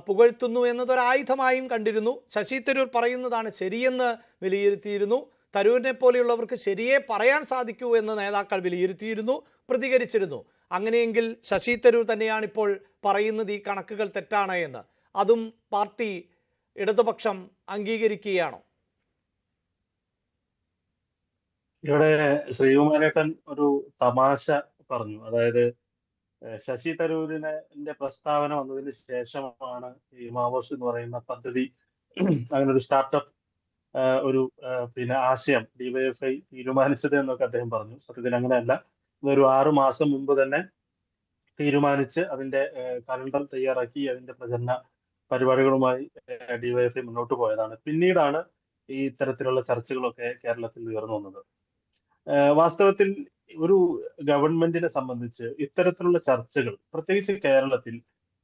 പുകഴ്ത്തുന്നു എന്നതൊരായുധമായും കണ്ടിരുന്നു. ശശി തരൂർ പറയുന്നതാണ് ശരിയെന്ന് വിലയിരുത്തിയിരുന്നു. തരൂരിനെ പോലെയുള്ളവർക്ക് ശരിയെ പറയാൻ സാധിക്കൂ എന്ന് നേതാക്കൾ വിലയിരുത്തിയിരുന്നു, പ്രതികരിച്ചിരുന്നു. അങ്ങനെയെങ്കിൽ ശശി തരൂർ തന്നെയാണ് ഇപ്പോൾ പറയുന്നത് ഈ കണക്കുകൾ തെറ്റാണ് എന്ന്. അതും പാർട്ടി ഇടതുപക്ഷം അംഗീകരിക്കുകയാണോ? ഇവിടെ ശ്രീകുമാരേട്ടൻ ഒരു തമാശ പറഞ്ഞു. അതായത് ശശി തരൂരിന്റെ പ്രസ്താവന വന്നതിന് ശേഷമാണ് ഈ മാവോസ് എന്ന് പറയുന്ന പദ്ധതി, അങ്ങനെ ഒരു സ്റ്റാർട്ടപ്പ് ഒരു ആശയം DYFI തീരുമാനിച്ചത് എന്നൊക്കെ അദ്ദേഹം പറഞ്ഞു. സത്യത്തിൽ അങ്ങനെയല്ല. ഇതൊരു 6 മാസം മുമ്പ് തന്നെ തീരുമാനിച്ച് അതിന്റെ കലണ്ടർ തയ്യാറാക്കി അതിന്റെ പ്രചരണ പരിപാടികളുമായി DYFI മുന്നോട്ട് പോയതാണ്. പിന്നീടാണ് ഈ ഇത്തരത്തിലുള്ള ചർച്ചകളൊക്കെ കേരളത്തിൽ ഉയർന്നു വന്നത്. വാസ്തവത്തിൽ ഒരു ഗവൺമെന്റിനെ സംബന്ധിച്ച് ഇത്തരത്തിലുള്ള ചർച്ചകൾ, പ്രത്യേകിച്ച് കേരളത്തിൽ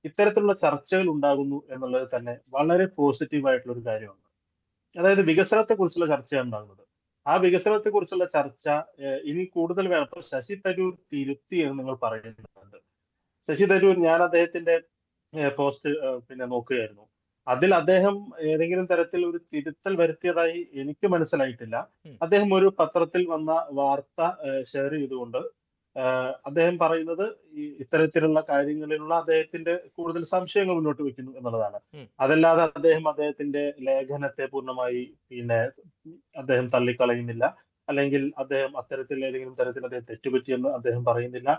ഇത്തരത്തിലുള്ള ചർച്ചകൾ ഉണ്ടാകുന്നു എന്നുള്ളത് തന്നെ വളരെ പോസിറ്റീവായിട്ടുള്ള ഒരു കാര്യമാണ്. അതായത് വികസനത്തെ കുറിച്ചുള്ള ചർച്ചയാണ് ഉണ്ടാകുന്നത്. ആ വികസനത്തെ കുറിച്ചുള്ള ചർച്ച ഇനി കൂടുതൽ വേണം. ഇപ്പൊ ശശി തരൂർ തിരുത്തി എന്ന് നിങ്ങൾ പറയുന്നുണ്ട്. ശശി തരൂർ, ഞാൻ അദ്ദേഹത്തിന്റെ പോസ്റ്റ് നോക്കുകയായിരുന്നു. അതിൽ അദ്ദേഹം ഏതെങ്കിലും തരത്തിൽ ഒരു തിരുത്തൽ വരുത്തിയതായി എനിക്ക് മനസ്സിലായിട്ടില്ല. അദ്ദേഹം ഒരു പത്രത്തിൽ വന്ന വാർത്ത ഷെയർ ചെയ്തുകൊണ്ട് അദ്ദേഹം പറയുന്നത് ഈ ഇത്തരത്തിലുള്ള കാര്യങ്ങളിലുള്ള അദ്ദേഹത്തിന്റെ കൂടുതൽ സംശയങ്ങൾ മുന്നോട്ട് വെക്കുന്നു എന്നുള്ളതാണ്. അതല്ലാതെ അദ്ദേഹത്തിന്റെ ലേഖനത്തെ പൂർണ്ണമായി അദ്ദേഹം തള്ളിക്കളയുന്നില്ല, അല്ലെങ്കിൽ അദ്ദേഹം അത്തരത്തിൽ ഏതെങ്കിലും തരത്തിൽ അദ്ദേഹം തെറ്റുപറ്റിയെന്ന് അദ്ദേഹം പറയുന്നില്ല.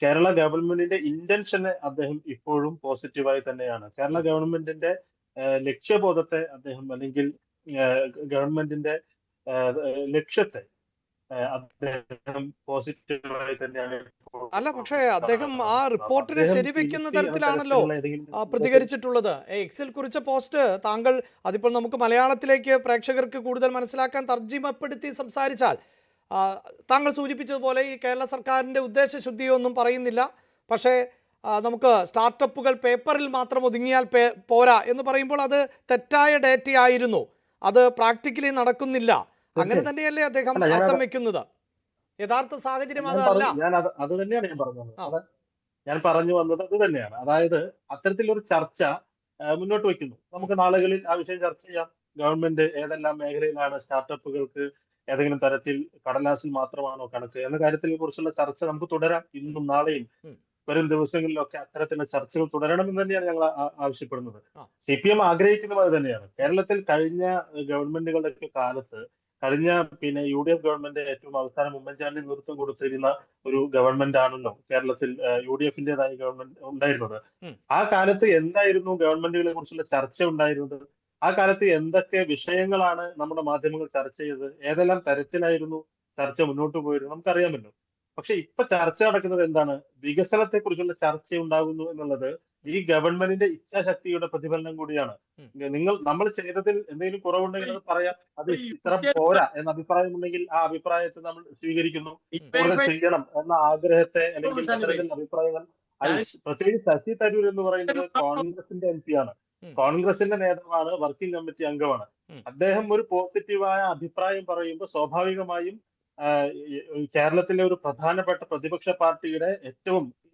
കേരള ഗവൺമെന്റിന്റെ ഇന്റൻഷനെ അദ്ദേഹം ഇപ്പോഴും പോസിറ്റീവായി തന്നെയാണ്. കേരള ഗവൺമെന്റിന്റെ ലക്ഷ്യബോധത്തെ അദ്ദേഹം, അല്ലെങ്കിൽ ഗവൺമെന്റിന്റെ ലക്ഷ്യത്തെ അദ്ദേഹം പോസിറ്റീവായി തന്നെയാണ്. അല്ല, പക്ഷേ അദ്ദേഹം ആ റിപ്പോർട്ടിനെ ശരിവെക്കുന്ന തരത്തിലാണല്ലോ പ്രതികരിച്ചിട്ടുള്ളത്. എക്സിൽ കുറിച്ച പോസ്റ്റ് താങ്കൾ, അതിപ്പോൾ നമുക്ക് മലയാളത്തിലേക്ക് പ്രേക്ഷകർക്ക് കൂടുതൽ മനസ്സിലാക്കാൻ തർജിമപ്പെടുത്തി സംസാരിച്ചാൽ, താങ്കൾ സൂചിപ്പിച്ചതുപോലെ ഈ കേരള സർക്കാരിൻ്റെ ഉദ്ദേശശുദ്ധിയൊന്നും പറയുന്നില്ല. പക്ഷേ നമുക്ക് സ്റ്റാർട്ടപ്പുകൾ പേപ്പറിൽ മാത്രം ഒതുങ്ങിയാൽ പോരാ എന്ന് പറയുമ്പോൾ അത് തെറ്റായ ഡേറ്റയായിരുന്നു, അത് പ്രാക്ടിക്കലി നടക്കുന്നില്ല. അങ്ങനെ തന്നെയല്ലേ അദ്ദേഹം അർത്ഥം വെക്കുന്നത്? യഥാർത്ഥ സാഹചര്യം അതല്ല. അത് തന്നെയാണ് ഞാൻ പറഞ്ഞു വന്നത്. അത് തന്നെയാണ്. അതായത് അത്തരത്തിലൊരു ചർച്ച മുന്നോട്ട് വയ്ക്കുന്നു. നമുക്ക് നാളുകളിൽ ആ വിഷയം ചർച്ച ചെയ്യാം. ഗവൺമെന്റ് ഏതെല്ലാം മേഖലയിലാണ് സ്റ്റാർട്ടപ്പുകൾക്ക് ഏതെങ്കിലും തരത്തിൽ കടലാസിൽ മാത്രമാണോ കണക്ക് എന്ന കാര്യത്തിനെ കുറിച്ചുള്ള ചർച്ച നമുക്ക് തുടരാം. ഇന്നും നാളെയും വരും ദിവസങ്ങളിലൊക്കെ അത്തരത്തിലുള്ള ചർച്ചകൾ തുടരണമെന്ന് തന്നെയാണ് ഞങ്ങൾ ആവശ്യപ്പെടുന്നത്. CPM ആഗ്രഹിക്കുന്നത് അത് തന്നെയാണ്. കേരളത്തിൽ കഴിഞ്ഞ ഗവൺമെന്റുകളുടെ കാലത്ത്, കഴിഞ്ഞ UDF ഗവൺമെന്റ് ഏറ്റവും അവസാനം ഉമ്മൻചാണ്ടി നേതൃത്വം കൊടുത്തിരുന്ന ഒരു ഗവൺമെന്റ് ആണല്ലോ കേരളത്തിൽ UDFന്റേതായ ഗവൺമെന്റ് ഉണ്ടായിരുന്നത്. ആ കാലത്ത് എന്തായിരുന്നു ഗവൺമെന്റുകളെ കുറിച്ചുള്ള ചർച്ച ഉണ്ടായിരുന്നത്? ആ കാലത്ത് എന്തൊക്കെ വിഷയങ്ങളാണ് നമ്മുടെ മാധ്യമങ്ങൾ ചർച്ച ചെയ്തത്? ഏതെല്ലാം തരത്തിലായിരുന്നു ചർച്ച മുന്നോട്ട് പോയിരുന്നത്? നമുക്കറിയാമല്ലോ. പക്ഷെ ഇപ്പൊ ചർച്ച നടക്കുന്നത് എന്താണ്? വികസനത്തെ കുറിച്ചുള്ള ചർച്ച ഉണ്ടാകുന്നു എന്നുള്ളത് ഈ ഗവൺമെന്റിന്റെ ഇച്ഛാശക്തിയുടെ പ്രതിഫലനം കൂടിയാണ്. നമ്മൾ ചെയ്തതിൽ എന്തെങ്കിലും കുറവുണ്ടെങ്കിൽ അത് പറയാം. അത് ഇത്ര പോരാ എന്ന അഭിപ്രായം ഉണ്ടെങ്കിൽ ആ അഭിപ്രായത്തെ നമ്മൾ സ്വീകരിക്കുന്നു. കൂടുതൽ ചെയ്യണം എന്ന ആഗ്രഹത്തെ, അല്ലെങ്കിൽ അഭിപ്രായങ്ങൾ, പ്രത്യേകിച്ച് ശശി തരൂർ എന്ന് പറയുന്നത് കോൺഗ്രസിന്റെ MP ആണ്. കോൺഗ്രസിന്റെ നേതാവാണ്, വർക്കിംഗ് കമ്മിറ്റി അംഗമാണ്. അദ്ദേഹം ഒരു പോസിറ്റീവായ അഭിപ്രായം പറയുമ്പോൾ സ്വാഭാവികമായും കേരളത്തിലെ ഒരു പ്രധാനപ്പെട്ട പ്രതിപക്ഷ പാർട്ടിയുടെ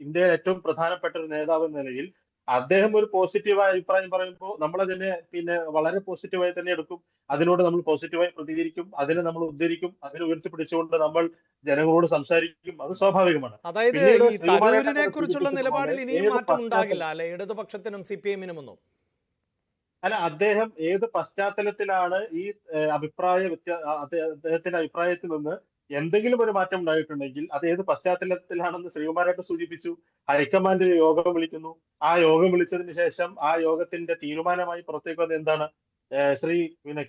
ഇന്ത്യയിലെ ഏറ്റവും പ്രധാനപ്പെട്ട ഒരു നേതാവ് എന്ന നിലയിൽ അദ്ദേഹം ഒരു പോസിറ്റീവായ അഭിപ്രായം പറയുമ്പോൾ നമ്മളതിനെ വളരെ പോസിറ്റീവായി തന്നെ എടുക്കും. അതിനോട് നമ്മൾ പോസിറ്റീവായി പ്രതികരിക്കും, അതിനെ നമ്മൾ ഉദ്ധരിക്കും, അതിനെ ഉയർത്തിപ്പിടിച്ചുകൊണ്ട് നമ്മൾ ജനങ്ങളോട് സംസാരിക്കും. അത് സ്വാഭാവികമാണ്. അതായത് പിന്നീട് ഈ തരൂരിനെ കുറിച്ചുള്ള നിലപാടിൽ ഇനിയും മാറ്റം ഉണ്ടാകില്ല അല്ലെ, ഇടതുപക്ഷത്തിനും CPM-നും ഒന്നും? അല്ല, അദ്ദേഹം ഏത് പശ്ചാത്തലത്തിലാണ് ഈ അദ്ദേഹത്തിന്റെ അഭിപ്രായത്തിൽ നിന്ന് എന്തെങ്കിലും ഒരു മാറ്റം ഉണ്ടായിട്ടുണ്ടെങ്കിൽ അത് ഏത് പശ്ചാത്തലത്തിലാണെന്ന് ശ്രീകുമാരായിട്ട് സൂചിപ്പിച്ചു. ഹൈക്കമാൻഡ് യോഗം വിളിക്കുന്നു. ആ യോഗം വിളിച്ചതിന് ശേഷം ആ യോഗത്തിന്റെ തീരുമാനമായി പുറത്തേക്ക് വന്നത് എന്താണ്?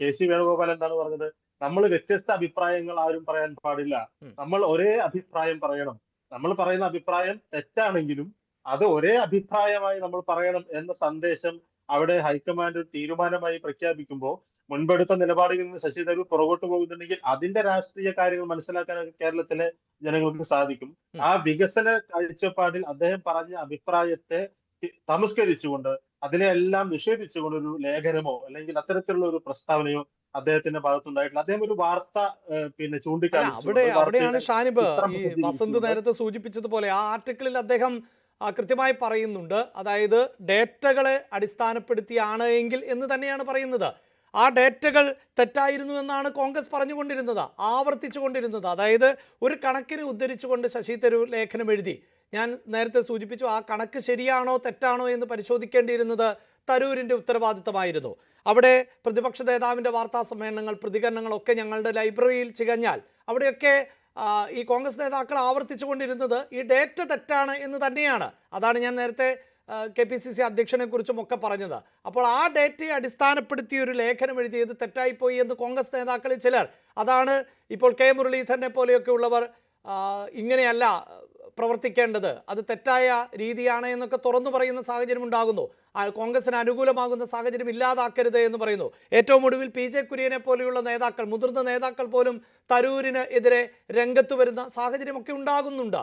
KC വേണുഗോപാൽ എന്താണ് പറഞ്ഞത്? നമ്മൾ വ്യത്യസ്ത അഭിപ്രായങ്ങൾ ആരും പറയാൻ പാടില്ല, നമ്മൾ ഒരേ അഭിപ്രായം പറയണം. നമ്മൾ പറയുന്ന അഭിപ്രായം തെറ്റാണെങ്കിലും അത് ഒരേ അഭിപ്രായമായി നമ്മൾ പറയണം എന്ന സന്ദേശം അവിടെ ഹൈക്കമാൻഡ് തീരുമാനമായി പ്രഖ്യാപിക്കുമ്പോൾ മുൻപെടുത്ത നിലപാടിൽ നിന്ന് ശശി തരൂർ പുറകോട്ട് പോകുന്നുണ്ടെങ്കിൽ അതിന്റെ രാഷ്ട്രീയ കാര്യങ്ങൾ മനസ്സിലാക്കാൻ കേരളത്തിലെ ജനങ്ങൾക്ക് സാധിക്കും. ആ വികസന കാഴ്ചപ്പാടിൽ അദ്ദേഹം പറഞ്ഞ അഭിപ്രായത്തെ സംസ്കരിച്ചുകൊണ്ട് അതിനെല്ലാം നിഷേധിച്ചുകൊണ്ട് ഒരു ലേഖനമോ അല്ലെങ്കിൽ അത്തരത്തിലുള്ള ഒരു പ്രസ്താവനയോ അദ്ദേഹത്തിന്റെ ഭാഗത്തുണ്ടായിട്ടില്ല. അദ്ദേഹം ഒരു വാർത്ത അവിടെയാണ് ഷാനിബ് ഈ വസന്ത് നേരത്തെ സൂചിപ്പിച്ചതുപോലെ ആ ആർട്ടിക്കിളിൽ അദ്ദേഹം കൃത്യമായി പറയുന്നുണ്ട്. അതായത് ഡേറ്റകളെ അടിസ്ഥാനപ്പെടുത്തിയാണ് എങ്കിൽ എന്ന് തന്നെയാണ് പറയുന്നത്. ആ ഡേറ്റകൾ തെറ്റായിരുന്നു എന്നാണ് കോൺഗ്രസ് പറഞ്ഞുകൊണ്ടിരുന്നത്, ആവർത്തിച്ചുകൊണ്ടിരുന്നത്. അതായത് ഒരു കണക്കിന് ഉദ്ധരിച്ചുകൊണ്ട് ശശി തരൂർ ലേഖനം എഴുതി. ഞാൻ നേരത്തെ സൂചിപ്പിച്ചു, ആ കണക്ക് ശരിയാണോ തെറ്റാണോ എന്ന് പരിശോധിക്കേണ്ടിയിരുന്നത് തരൂരിൻ്റെ ഉത്തരവാദിത്തമായിരുന്നു. അവിടെ പ്രതിപക്ഷ നേതാവിൻ്റെ വാർത്താ സമ്മേളനങ്ങൾ, പ്രതികരണങ്ങളൊക്കെ ഞങ്ങളുടെ ലൈബ്രറിയിൽ ചികഞ്ഞാൽ അവിടെയൊക്കെ ഈ കോൺഗ്രസ് നേതാക്കൾ ആവർത്തിച്ചുകൊണ്ടിരുന്നത് ഈ ഡേറ്റ തെറ്റാണ് എന്ന് തന്നെയാണ്. അതാണ് ഞാൻ നേരത്തെ KPCC അധ്യക്ഷനെ കുറിച്ചും ഒക്കെ പറഞ്ഞത്. അപ്പോൾ ആ ഡേറ്റയെ അടിസ്ഥാനപ്പെടുത്തി ഒരു ലേഖനം എഴുതിയത് തെറ്റായിപ്പോയി എന്ന് കോൺഗ്രസ് നേതാക്കളിൽ ചിലർ, അതാണ് ഇപ്പോൾ K മുരളീധരനെ പോലെയൊക്കെ ഉള്ളവർ ഇങ്ങനെയല്ല പ്രവർത്തിക്കേണ്ടത്, അത് തെറ്റായ രീതിയാണ് എന്നൊക്കെ തുറന്നു പറയുന്ന സാഹചര്യം ഉണ്ടാകുന്നു. കോൺഗ്രസിന് അനുകൂലമാകുന്ന സാഹചര്യം ഇല്ലാതാക്കരുത് എന്ന് പറയുന്നു. ഏറ്റവും ഒടുവിൽ PJ കുര്യനെ പോലെയുള്ള നേതാക്കൾ, മുതിർന്ന നേതാക്കൾ പോലും തരൂരിന് എതിരെ രംഗത്ത് വരുന്ന സാഹചര്യമൊക്കെ ഉണ്ടാകുന്നുണ്ട്.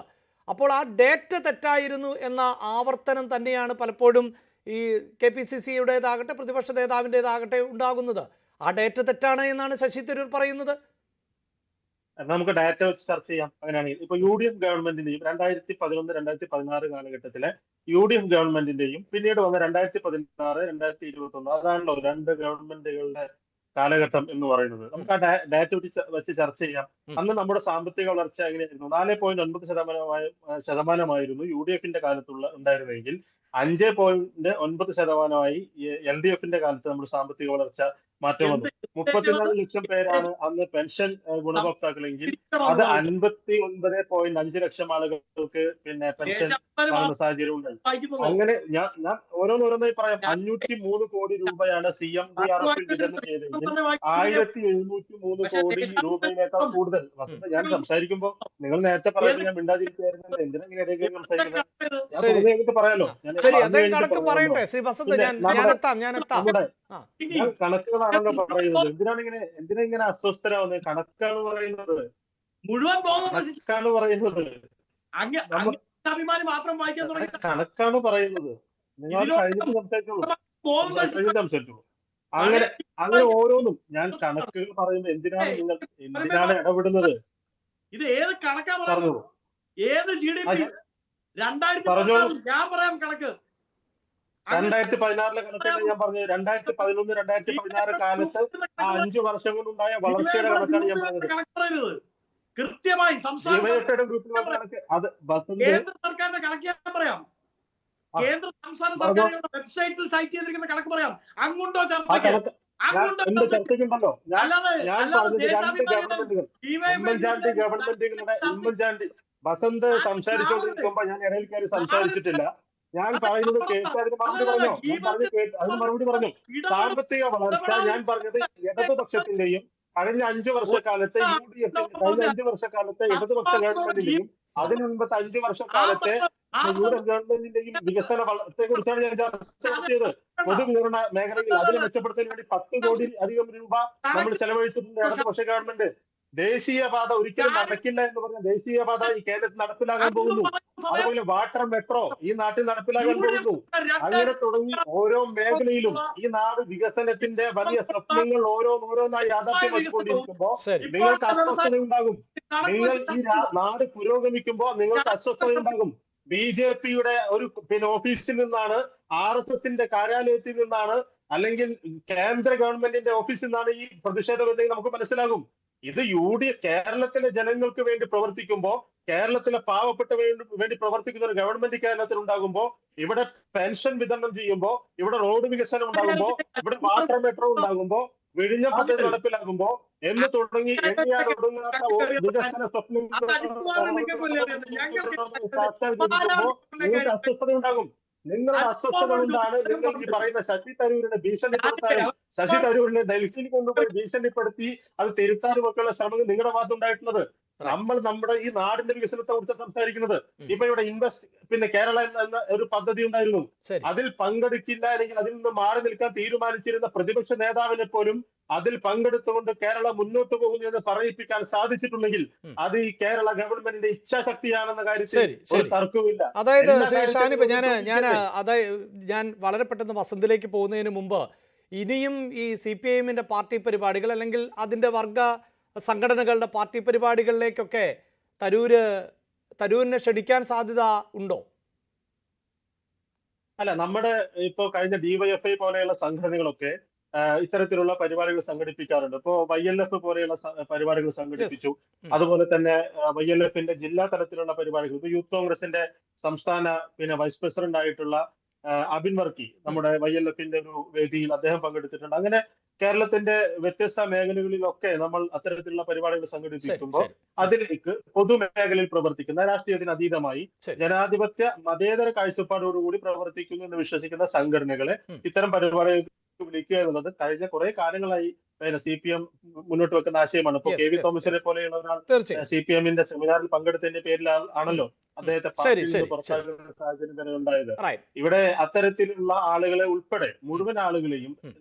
അപ്പോൾ ആ തെറ്റായിരുന്നു എന്ന ആവർത്തനം തന്നെയാണ് പലപ്പോഴും ഈ KPCC-യുടേതാകട്ടെ പ്രതിപക്ഷ നേതാവിൻ്റെതാകട്ടെ ഉണ്ടാകുന്നത്. ആ ഡേറ്റ തെറ്റാണ് എന്നാണ് ശശി തരൂർ പറയുന്നത്. നമുക്ക് ഡാറ്റ വെച്ച് ചർച്ച ചെയ്യാം. അങ്ങനെയാണെങ്കിൽ ഇപ്പൊ UDF ഗവൺമെന്റിന്റെയും 2011-2016 കാലഘട്ടത്തിലെ UDF ഗവൺമെന്റിന്റെയും പിന്നീട് വന്ന 2016-2021 അതാണല്ലോ രണ്ട് ഗവൺമെന്റുകളുടെ കാലഘട്ടം എന്ന് പറയുന്നത്. നമുക്ക് ആ ഡാറ്റ വെച്ച് ചർച്ച ചെയ്യാം. അന്ന് നമ്മുടെ സാമ്പത്തിക വളർച്ച എങ്ങനെയായിരുന്നു? 4.9% ശതമാനമായിരുന്നു UDF-ന്റെ കാലത്തുള്ള ഉണ്ടായിരുന്നെങ്കിൽ 5.9% LDF-ന്റെ കാലത്ത് നമ്മുടെ സാമ്പത്തിക വളർച്ച മാറ്റം വന്നു. 34 ലക്ഷം പേരാണ് അന്ന് പെൻഷൻ ഗുണഭോക്താക്കളെങ്കിൽ അത് 59.5 ലക്ഷം ആളുകൾക്ക് പെൻഷൻ വാങ്ങുന്ന സാഹചര്യം ഉണ്ടായി. അങ്ങനെ ഞാൻ ഓരോന്നോരോന്നായി പറയാം. 503 കോടി രൂപയാണ് CMDRF വിതരണം ചെയ്തതെങ്കിൽ 1703 കോടി രൂപയിനേക്കാൾ കൂടുതൽ. ഞാൻ സംസാരിക്കുമ്പോൾ നിങ്ങൾ നേരത്തെ പറയുന്നത് ഞാൻ മിണ്ടാതിരിക്കുകയായിരുന്നു. എന്തിനാ ഇങ്ങനെ ഇടയ്ക്ക് സംസാരിക്കുന്നത്? ഞാൻ പറഞ്ഞത് പറയാലോ. പറയട്ടെ ശ്രീ വസന്ത്, കണക്കുകളാണല്ലോ പറയുന്നത്. എന്തിനാ ഇങ്ങനെ അസ്വസ്ഥരാവുന്നത്? കണക്കാണ് പറയുന്നത്, മുഴുവൻ കണക്കാണ് പറയുന്നത്, കണക്കാണ് പറയുന്നത്. നിങ്ങൾ കഴിഞ്ഞിട്ട് സംസാരിച്ചോളൂ. അങ്ങനെ ഓരോന്നും ഞാൻ കണക്കുകൾ പറയുമ്പോൾ എന്തിനാണ് ഇടപെടുന്നത്? ഇത് ഏത് കണക്കാ പറഞ്ഞത്? ഏത് GDP? 2016 ഞാൻ പറയാം കണക്ക്. 2016 കണക്കാണ് ഞാൻ പറഞ്ഞത്. 2011-2016 കാലത്ത് ആ 5 വർഷം കൊണ്ടുണ്ടായ വളർച്ചയുടെ കണക്കാണ് ഞാൻ പറഞ്ഞത്. കൃത്യമായി കേന്ദ്ര സർക്കാരിന്റെ കണക്ക് ഞാൻ പറയാം. കേന്ദ്ര സംസ്ഥാന സർക്കാരുകളുടെ വെബ്സൈറ്റിൽ സൈറ്റ് ചെയ്തിരിക്കുന്ന കണക്ക് പറയാം. അങ്ങുണ്ടോ ചർച്ചയ്ക്ക്? ചർച്ചയ്ക്കുണ്ടല്ലോ. ഉമ്മൻചാണ്ടി വസന്ത് സംസാരിച്ചുകൊണ്ടിരിക്കുമ്പോ ഞാൻ ഇടയിൽ കയറി സംസാരിച്ചിട്ടില്ല. ഞാൻ പറയുന്നത് കേട്ട് അതിന് മറുപടി പറഞ്ഞു. സാമ്പത്തിക വളർച്ച ഞാൻ പറഞ്ഞത് ഇടതുപക്ഷത്തിന്റെയും കഴിഞ്ഞ 5 വർഷക്കാലത്തെ കഴിഞ്ഞ 5 വർഷക്കാലത്തെ ഇടതുപക്ഷ ഗവൺമെന്റിന്റെയും അതിന് മുൻപത്തെ 5 വർഷക്കാലത്തെ UDF ഗവൺമെന്റിന്റെയും വികസന വളർച്ചയെ കുറിച്ചാണ് ഞാൻ ചർച്ച നടത്തിയത്. പൊതുവിതരണ മേഖലയിൽ അതിനെ മെച്ചപ്പെടുത്തുന്നതിന് വേണ്ടി 10 കോടി അധികം രൂപ നമ്മൾ ചെലവഴിച്ചിട്ടുണ്ട് ഇടതുപക്ഷ ഗവൺമെന്റ്. ദേശീയപാത ഒരിക്കലും നടക്കില്ല എന്ന് പറഞ്ഞ ദേശീയപാത ഈ കേരളത്തിൽ നടപ്പിലാകാൻ പോകുന്നു. അതുപോലെ വാട്ടർ മെട്രോ ഈ നാട്ടിൽ നടപ്പിലാക്കാൻ പോകുന്നു. അങ്ങനെ തുടങ്ങി ഓരോ മേഖലയിലും ഈ നാട് വികസനത്തിന്റെ വലിയ സ്വപ്നങ്ങൾ ഓരോന്നായി യാഥാർത്ഥ്യമാക്കിക്കൊണ്ടിരിക്കുമ്പോ നിങ്ങൾക്ക് അസ്വസ്ഥതയുണ്ടാകും. നിങ്ങൾ ഈ നാട് പുരോഗമിക്കുമ്പോ നിങ്ങൾക്ക് അസ്വസ്ഥതയുണ്ടാകും. BJP-യുടെ ഒരു ഓഫീസിൽ നിന്നാണ്, RSSന്റെ കാര്യാലയത്തിൽ നിന്നാണ്, അല്ലെങ്കിൽ കേന്ദ്ര ഗവൺമെന്റിന്റെ ഓഫീസിൽ നിന്നാണ് ഈ പ്രതിഷേധം എന്നെങ്കിൽ നമുക്ക് മനസ്സിലാകും. ഇത് കേരളത്തിലെ ജനങ്ങൾക്ക് വേണ്ടി പ്രവർത്തിക്കുമ്പോൾ, കേരളത്തിലെ പാവപ്പെട്ട വേണ്ടി പ്രവർത്തിക്കുന്ന ഒരു ഗവൺമെന്റ് കേരളത്തിൽ ഉണ്ടാകുമ്പോൾ, ഇവിടെ പെൻഷൻ വിതരണം ചെയ്യുമ്പോൾ, ഇവിടെ റോഡ് വികസനം ഉണ്ടാകുമ്പോൾ, ഇവിടെ വാട്ടർ മെട്രോ ഉണ്ടാകുമ്പോൾ, വിഴിഞ്ഞ പദ്ധതി നടപ്പിലാകുമ്പോ എന്ന് തുടങ്ങി എണ്ണിയാൽ ഒടുങ്ങാത്ത വികസന സ്വപ്നങ്ങൾ നിങ്ങൾക്ക് അസ്വസ്ഥത ഉണ്ടാകും. നിങ്ങളുടെ അസ്വസ്ഥത കൊണ്ടാണ് നിങ്ങൾ ഈ പറയുന്ന ശശി തരൂരിനെ ഭീഷണിപ്പെടുത്താനും ശശി തരൂരിനെ ഡൽഹിയിൽ കൊണ്ടുപോയി ഭീഷണിപ്പെടുത്തി അത് തിരുത്താനും ഒക്കെയുള്ള ശ്രമങ്ങൾ നിങ്ങളുടെ ഭാഗത്തുണ്ടായിട്ടുള്ളത്. നമ്മൾ നമ്മുടെ ഈ നാടിന്റെ വികസനത്തെ കുറിച്ച് സംസാരിക്കുന്നത്. ഇപ്പൊ ഇവിടെ കേരള എന്ന ഒരു പദ്ധതി ഉണ്ടായിരുന്നു. അതിൽ പങ്കെടുക്കില്ല, അല്ലെങ്കിൽ അതിൽ നിന്ന് മാറി നിൽക്കാൻ തീരുമാനിച്ചിരുന്ന പ്രതിപക്ഷ നേതാവിനെ പോലും അതിൽ പങ്കെടുത്തുകൊണ്ട് കേരളം മുന്നോട്ട് പോകുന്നു എന്ന് പറയിപ്പിക്കാൻ സാധിച്ചിട്ടുണ്ടെങ്കിൽ അത് ഈ കേരള ഗവൺമെന്റിന്റെ ഇച്ഛാശക്തിയാണെന്ന കാര്യത്തിൽ ഒരു തർക്കവുമില്ല. അതായത് ഷാനിബ്, ഞാൻ വളരെ പെട്ടെന്ന് വസന്തിലേക്ക് പോകുന്നതിന് മുമ്പ് ഇനിയും ഈ CPIM-ന്റെ പാർട്ടി പരിപാടികൾ അല്ലെങ്കിൽ അതിന്റെ വർഗ സംഘടനകളുടെ പാർട്ടി പരിപാടികളിലേക്കൊക്കെ തരൂരിനെ ക്ഷണിക്കാൻ സാധ്യത ഉണ്ടോ? അല്ല, നമ്മുടെ ഇപ്പോ കഴിഞ്ഞ DYFI പോലെയുള്ള സംഘടനകളൊക്കെ ഇത്തരത്തിലുള്ള പരിപാടികൾ സംഘടിപ്പിക്കാറുണ്ട്. ഇപ്പോ YLF പോലെയുള്ള പരിപാടികൾ സംഘടിപ്പിച്ചു. അതുപോലെ തന്നെ YLF-ന്റെ ജില്ലാ തലത്തിലുള്ള പരിപാടികൾ, ഇപ്പൊ യൂത്ത് കോൺഗ്രസിന്റെ സംസ്ഥാന വൈസ് പ്രസിഡന്റ് ആയിട്ടുള്ള അബിൻ വർക്കി നമ്മുടെ YLF-ന്റെ ഒരു വേദിയിൽ അദ്ദേഹം പങ്കെടുത്തിട്ടുണ്ട്. അങ്ങനെ കേരളത്തിന്റെ വ്യത്യസ്ത മേഖലകളിലൊക്കെ നമ്മൾ അത്തരത്തിലുള്ള പരിപാടികൾ സംഘടിപ്പിക്കുമ്പോൾ അതിലേക്ക് പൊതുമേഖലയിൽ പ്രവർത്തിക്കുന്ന, രാഷ്ട്രീയത്തിന് അതീതമായി ജനാധിപത്യ മതേതര കാഴ്ചപ്പാടോടുകൂടി പ്രവർത്തിക്കുന്നു എന്ന് വിശ്വസിക്കുന്ന സംഘടനകളെ ഇത്തരം പരിപാടികൾ വിളിക്കുക എന്നുള്ളത് കഴിഞ്ഞ കുറെ കാലങ്ങളായി CPM മുന്നോട്ട് വെക്കുന്ന ആശയമാണ്. ഇപ്പൊ KV തോമസിനെ പോലെയുള്ള ഒരാൾ CPM-ന്റെ സെമിനാറിൽ പങ്കെടുത്തതിന്റെ പേരിൽ ആണല്ലോ അദ്ദേഹത്തെ പുറത്താക്കുന്ന സാഹചര്യം തന്നെ ഉണ്ടായത്. ഇവിടെ അത്തരത്തിലുള്ള ആളുകളെ ഉൾപ്പെടെ മുഴുവൻ ആളുകളെയും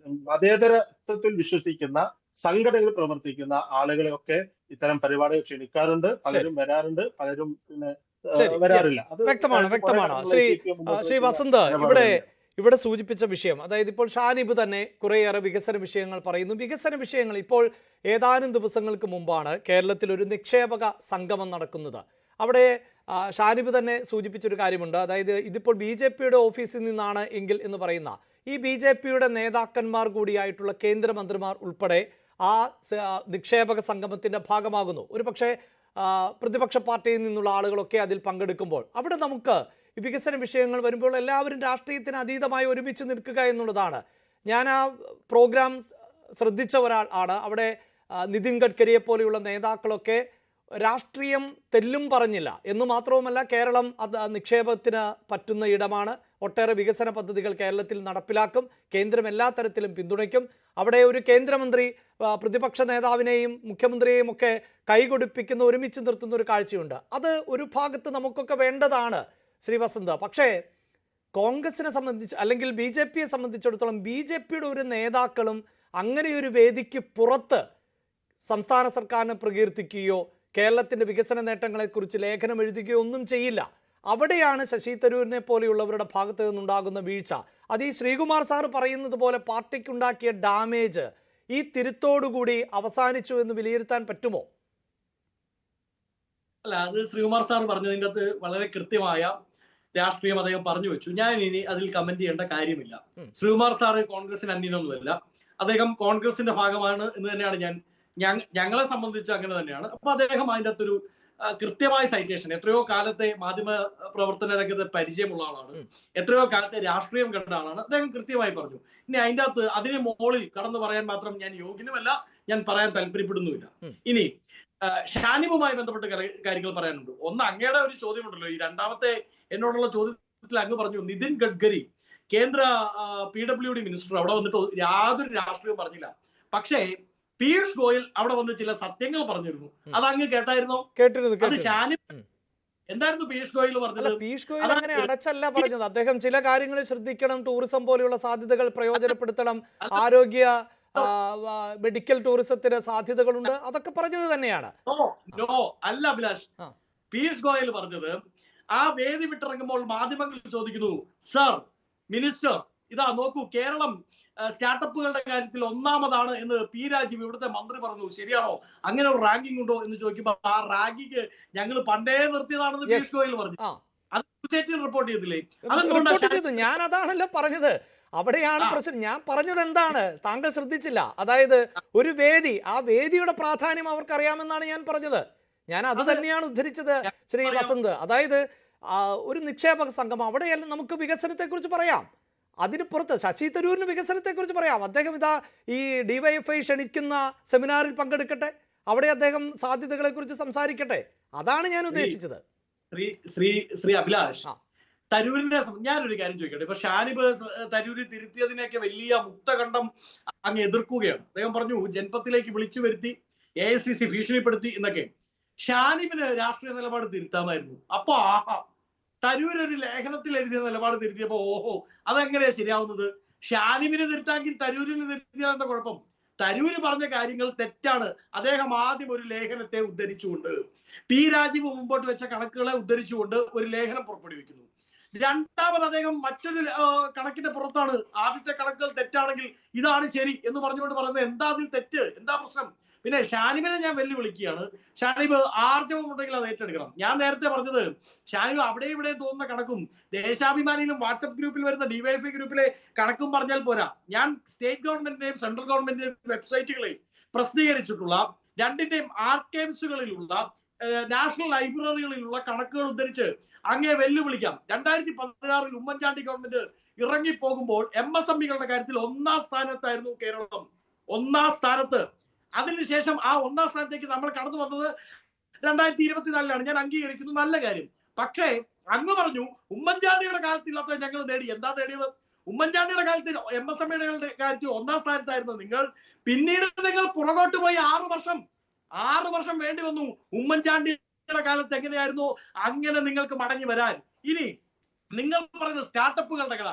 മതേതരത്വത്തിൽ വിശ്വസിക്കുന്ന സംഘടനകൾ പ്രവർത്തിക്കുന്ന ആളുകളെയൊക്കെ ഇത്തരം പരിപാടികൾ ക്ഷണിക്കാറുണ്ട്. പലരും വരാറുണ്ട്, പലരും വരാറില്ല. അത് വ്യക്തമാണ്. ശ്രീ വസന്ത്, ഇവിടെ സൂചിപ്പിച്ച വിഷയം, അതായത് ഇപ്പോൾ ഷാനിബ് തന്നെ കുറേയേറെ വികസന വിഷയങ്ങൾ പറയുന്നു. വികസന വിഷയങ്ങൾ ഇപ്പോൾ ഏതാനും ദിവസങ്ങൾക്ക് മുമ്പാണ് കേരളത്തിൽ ഒരു നിക്ഷേപക സംഗമം നടക്കുന്നത്. അവിടെ ഷാനിബ് തന്നെ സൂചിപ്പിച്ചൊരു കാര്യമുണ്ട്. അതായത് ഇതിപ്പോൾ BJP-യുടെ ഓഫീസിൽ നിന്നാണ് എങ്കിൽ എന്ന് പറയുന്ന ഈ BJP-യുടെ നേതാക്കന്മാർ കൂടിയായിട്ടുള്ള കേന്ദ്രമന്ത്രിമാർ ഉൾപ്പെടെ ആ നിക്ഷേപക സംഗമത്തിൻ്റെ ഭാഗമാകുന്നു. ഒരു പക്ഷേ പ്രതിപക്ഷ പാർട്ടിയിൽ നിന്നുള്ള ആളുകളൊക്കെ അതിൽ പങ്കെടുക്കുമ്പോൾ അവിടെ നമുക്ക് വികസന വിഷയങ്ങൾ വരുമ്പോൾ എല്ലാവരും രാഷ്ട്രീയത്തിന് അതീതമായി ഒരുമിച്ച് നിൽക്കുക എന്നുള്ളതാണ്. ഞാൻ ആ പ്രോഗ്രാം ശ്രദ്ധിച്ച ഒരാൾ ആണ്. അവിടെ നിതിൻ ഗഡ്കരിയെ പോലെയുള്ള നേതാക്കളൊക്കെ രാഷ്ട്രീയം തെല്ലും പറഞ്ഞില്ല എന്ന് മാത്രവുമല്ല, കേരളം അത് നിക്ഷേപത്തിന് പറ്റുന്ന ഇടമാണ്, ഒട്ടേറെ വികസന പദ്ധതികൾ കേരളത്തിൽ നടപ്പിലാക്കും, കേന്ദ്രം എല്ലാ തരത്തിലും പിന്തുണയ്ക്കും. അവിടെ ഒരു കേന്ദ്രമന്ത്രി പ്രതിപക്ഷ നേതാവിനെയും മുഖ്യമന്ത്രിയെയും ഒക്കെ കൈകൊടുപ്പിക്കുന്ന, ഒരുമിച്ച് നിർത്തുന്ന ഒരു കാഴ്ചയുണ്ട്. അത് ഒരു ഭാഗത്ത് നമുക്കൊക്കെ വേണ്ടതാണ് ശ്രീ വസന്ത്. പക്ഷേ കോൺഗ്രസിനെ സംബന്ധിച്ച് അല്ലെങ്കിൽ BJP-യെ സംബന്ധിച്ചിടത്തോളം BJP-യുടെ ഒരു നേതാക്കളും അങ്ങനെയൊരു വേദിക്ക് പുറത്ത് സംസ്ഥാന സർക്കാരിനെ പ്രകീർത്തിക്കുകയോ കേരളത്തിൻ്റെ വികസന നേട്ടങ്ങളെക്കുറിച്ച് ലേഖനം എഴുതുകയോ ഒന്നും ചെയ്യില്ല. അവിടെയാണ് ശശി തരൂരിനെ പോലെയുള്ളവരുടെ ഭാഗത്ത് നിന്നുണ്ടാകുന്ന വീഴ്ച. അത് ഈ ശ്രീകുമാർ സാറ് പറയുന്നത് പോലെ പാർട്ടിക്കുണ്ടാക്കിയ ഡാമേജ് ഈ തിരുത്തോടുകൂടി അവസാനിച്ചു എന്ന് വിലയിരുത്താൻ പറ്റുമോ? അല്ല, അത് ശ്രീകുമാർ സാർ പറഞ്ഞതിൻ്റെ അകത്ത് വളരെ കൃത്യമായ രാഷ്ട്രീയം അദ്ദേഹം പറഞ്ഞു വെച്ചു. ഞാൻ ഇനി അതിൽ കമന്റ് ചെയ്യേണ്ട കാര്യമില്ല. ശ്രീകുമാർ സാറ് കോൺഗ്രസിന് അന്യനൊന്നുമല്ല, അദ്ദേഹം കോൺഗ്രസിന്റെ ഭാഗമാണ് എന്ന് തന്നെയാണ് ഞങ്ങളെ സംബന്ധിച്ച് അങ്ങനെ തന്നെയാണ്. അപ്പൊ അദ്ദേഹം അതിൻ്റെ അകത്തൊരു കൃത്യമായ സൈറ്റേഷൻ, എത്രയോ കാലത്തെ മാധ്യമ പ്രവർത്തന രംഗത്ത് പരിചയമുള്ള ആളാണ്, എത്രയോ കാലത്തെ രാഷ്ട്രീയം കണ്ട ആളാണ്, അദ്ദേഹം കൃത്യമായി പറഞ്ഞു. ഇനി അതിൻ്റെ അകത്ത് അതിന് മുകളിൽ കടന്നു പറയാൻ മാത്രം ഞാൻ യോഗ്യനുമല്ല, ഞാൻ പറയാൻ താല്പര്യപ്പെടുന്നുമില്ല. ഇനി ഷാനിബുമായി ബന്ധപ്പെട്ട കാര്യങ്ങൾ പറയാനുണ്ട്. ഒന്ന്, അങ്ങയുടെ ഒരു ചോദ്യമുണ്ടല്ലോ, ഈ രണ്ടാമത്തെ എന്നോടുള്ള ചോദ്യത്തിൽ അങ്ങ് പറഞ്ഞു നിതിൻ ഗഡ്കരി കേന്ദ്ര PWD മിനിസ്റ്റർ അവിടെ വന്നിട്ട് യാതൊരു രാഷ്ട്രീയവും പറഞ്ഞില്ല. പക്ഷേ പീയൂഷ് ഗോയൽ അവിടെ വന്ന് ചില സത്യങ്ങൾ പറഞ്ഞിരുന്നു. അത് അങ്ങ് കേട്ടായിരുന്നോ? അത് ഷാനിബ് എന്തായിരുന്നു പീയൂഷ് ഗോയൽ പറഞ്ഞത്? പീയൂഷ് ഗോയൽ അങ്ങനെ അടച്ചല്ല പറഞ്ഞത്. അദ്ദേഹം ചില കാര്യങ്ങൾ ശ്രദ്ധിക്കണം, ടൂറിസം പോലെയുള്ള സാധ്യതകൾ പ്രയോജനപ്പെടുത്തണം, ആരോഗ്യ മെഡിക്കൽ ടൂറിസത്തിന് സാധ്യതകളുണ്ട്, അതൊക്കെ പറഞ്ഞത് തന്നെയാണ്. അല്ല അഭിലാഷ്, പീയൂഷ് ഗോയൽ പറഞ്ഞത് ആ വേദി വിട്ടിറങ്ങുമ്പോൾ മാധ്യമങ്ങൾ ചോദിക്കുന്നു, സർ മിനിസ്റ്റർ ഇതാ നോക്കൂ കേരളം സ്റ്റാർട്ടപ്പുകളുടെ കാര്യത്തിൽ ഒന്നാമതാണ് എന്ന് പി രാജീവ് ഇവിടുത്തെ മന്ത്രി പറഞ്ഞു, ശരിയാണോ, അങ്ങനെ ഒരു റാങ്കിങ് ഉണ്ടോ എന്ന് ചോദിക്കുമ്പോൾ ആ റാങ്കിങ് ഞങ്ങൾ പണ്ടേ നിർത്തിയതാണെന്ന് പീയൂഷ് ഗോയൽ പറഞ്ഞു. അത് റിപ്പോർട്ട് ചെയ്തില്ലേ? അതെന്തുകൊണ്ടാണ്? ഞാൻ അതാണല്ലോ പറഞ്ഞത്. അവിടെയാണ് പ്രശ്നം. ഞാൻ പറഞ്ഞത് എന്താണ് താങ്കൾ ശ്രദ്ധിച്ചില്ല. അതായത് ഒരു വേദി, ആ വേദിയുടെ പ്രാധാന്യം അവർക്കറിയാമെന്നാണ് ഞാൻ പറഞ്ഞത്. ഞാൻ അത് തന്നെയാണ് ഉദ്ധരിച്ചത് ശ്രീ വസന്ത്. അതായത് ഒരു നിക്ഷേപക സംഘം, അവിടെയെല്ലാം നമുക്ക് വികസനത്തെക്കുറിച്ച് പറയാം. അതിന് പുറത്ത് ശശി തരൂരിന് വികസനത്തെക്കുറിച്ച് പറയാം. അദ്ദേഹം ഇതാ ഈ ഡിവൈഎഫ്ഐ ക്ഷണിക്കുന്ന സെമിനാറിൽ പങ്കെടുക്കട്ടെ, അവിടെ അദ്ദേഹം സാധ്യതകളെക്കുറിച്ച് സംസാരിക്കട്ടെ. അതാണ് ഞാൻ ഉദ്ദേശിച്ചത്. ശ്രീ അഭിലാഷ്, തരൂരിന്റെ ഞാനൊരു കാര്യം ചോദിക്കട്ടെ. ഇപ്പൊ ഷാനിബ് തരൂര് തിരുത്തിയതിനെയൊക്കെ വലിയ മുക്തകണ്ഠം അങ്ങ് എതിർക്കുകയാണ്. അദ്ദേഹം പറഞ്ഞു ജൻപത്തിലേക്ക് വിളിച്ചു വരുത്തി AICC ഭീഷണിപ്പെടുത്തി എന്നൊക്കെ. ഷാനിബിന് രാഷ്ട്രീയ നിലപാട് തിരുത്താമായിരുന്നു. അപ്പൊ തരൂർ ഒരു ലേഖനത്തിൽ എഴുതിയ നിലപാട് തിരുത്തിയപ്പോ ഓഹോ അതെങ്ങനെയാ ശരിയാവുന്നത്? ഷാനിബിന് തിരുത്താമെങ്കിൽ തരൂരിന് തിരുത്തിയാലെന്താ കുഴപ്പം? തരൂര് പറഞ്ഞ കാര്യങ്ങൾ തെറ്റാണ്. അദ്ദേഹം ആദ്യം ഒരു ലേഖനത്തെ ഉദ്ധരിച്ചുകൊണ്ട്, പി രാജീവ് മുമ്പോട്ട് വെച്ച കണക്കുകളെ ഉദ്ധരിച്ചുകൊണ്ട് ഒരു ലേഖനം പുറപ്പെടുവിക്കുന്നു. രണ്ടാമത് അദ്ദേഹം മറ്റൊരു കണക്കിന്റെ പുറത്താണ് ആദ്യത്തെ കണക്കുകൾ തെറ്റാണെങ്കിൽ ഇതാണ് ശരി എന്ന് പറഞ്ഞുകൊണ്ട് പറയുന്നത്. എന്താ അതിൽ തെറ്റ്? എന്താ പ്രശ്നം? പിന്നെ ഷാനിബിനെ ഞാൻ വെല്ലുവിളിക്കുകയാണ്. ഷാനിബ് ആർജവം ഉണ്ടെങ്കിൽ അത് ഏറ്റെടുക്കണം. ഞാൻ നേരത്തെ പറഞ്ഞത് ഷാനിബ് അവിടെ ഇവിടെ തോന്നുന്ന കണക്കും ദേശാഭിമാനിയിലും വാട്സപ്പ് ഗ്രൂപ്പിൽ വരുന്ന ഡിവൈഎഫ്ഐ ഗ്രൂപ്പിലെ കണക്കും പറഞ്ഞാൽ പോരാ. ഞാൻ സ്റ്റേറ്റ് ഗവൺമെന്റിന്റെയും സെൻട്രൽ ഗവൺമെന്റിന്റെയും വെബ്സൈറ്റുകളിൽ പ്രസിദ്ധീകരിച്ചിട്ടുള്ള രണ്ടിന്റെയും ആർക്കൈവ്സുകളിലുള്ള നാഷണൽ ലൈബ്രറികളിലുള്ള കണക്കുകൾ ഉദ്ധരിച്ച് അങ്ങേ വെല്ലുവിളിക്കാം. 2016 ഉമ്മൻചാണ്ടി ഗവൺമെന്റ് ഇറങ്ങിപ്പോകുമ്പോൾ MSMEകളുടെ കാര്യത്തിൽ 1ാം സ്ഥാനത്തായിരുന്നു കേരളം. 1ാം സ്ഥാനത്ത്. അതിനുശേഷം ആ 1ാം സ്ഥാനത്തേക്ക് നമ്മൾ കടന്നു വന്നത് 2024 ഞാൻ അംഗീകരിക്കുന്നു, നല്ല കാര്യം. പക്ഷേ അങ്ങ് പറഞ്ഞു ഉമ്മൻചാണ്ടിയുടെ കാലത്തില്ലാത്ത ഞങ്ങൾ നേടി. എന്താ നേടിയത്? ഉമ്മൻചാണ്ടിയുടെ കാലത്ത് MSMEകളുടെ കാര്യത്തിൽ 1ാം സ്ഥാനത്തായിരുന്നു നിങ്ങൾ. പിന്നീട് നിങ്ങൾ പുറകോട്ട് പോയി 6 വർഷം വേണ്ടി വന്നു ഉമ്മൻചാണ്ടിയുടെ കാലത്ത് എങ്ങനെയായിരുന്നു അങ്ങനെ നിങ്ങൾക്ക് മടങ്ങി വരാൻ. ഇനി നിങ്ങൾ പറയുന്ന സ്റ്റാർട്ടപ്പുകളുടെ കഥ,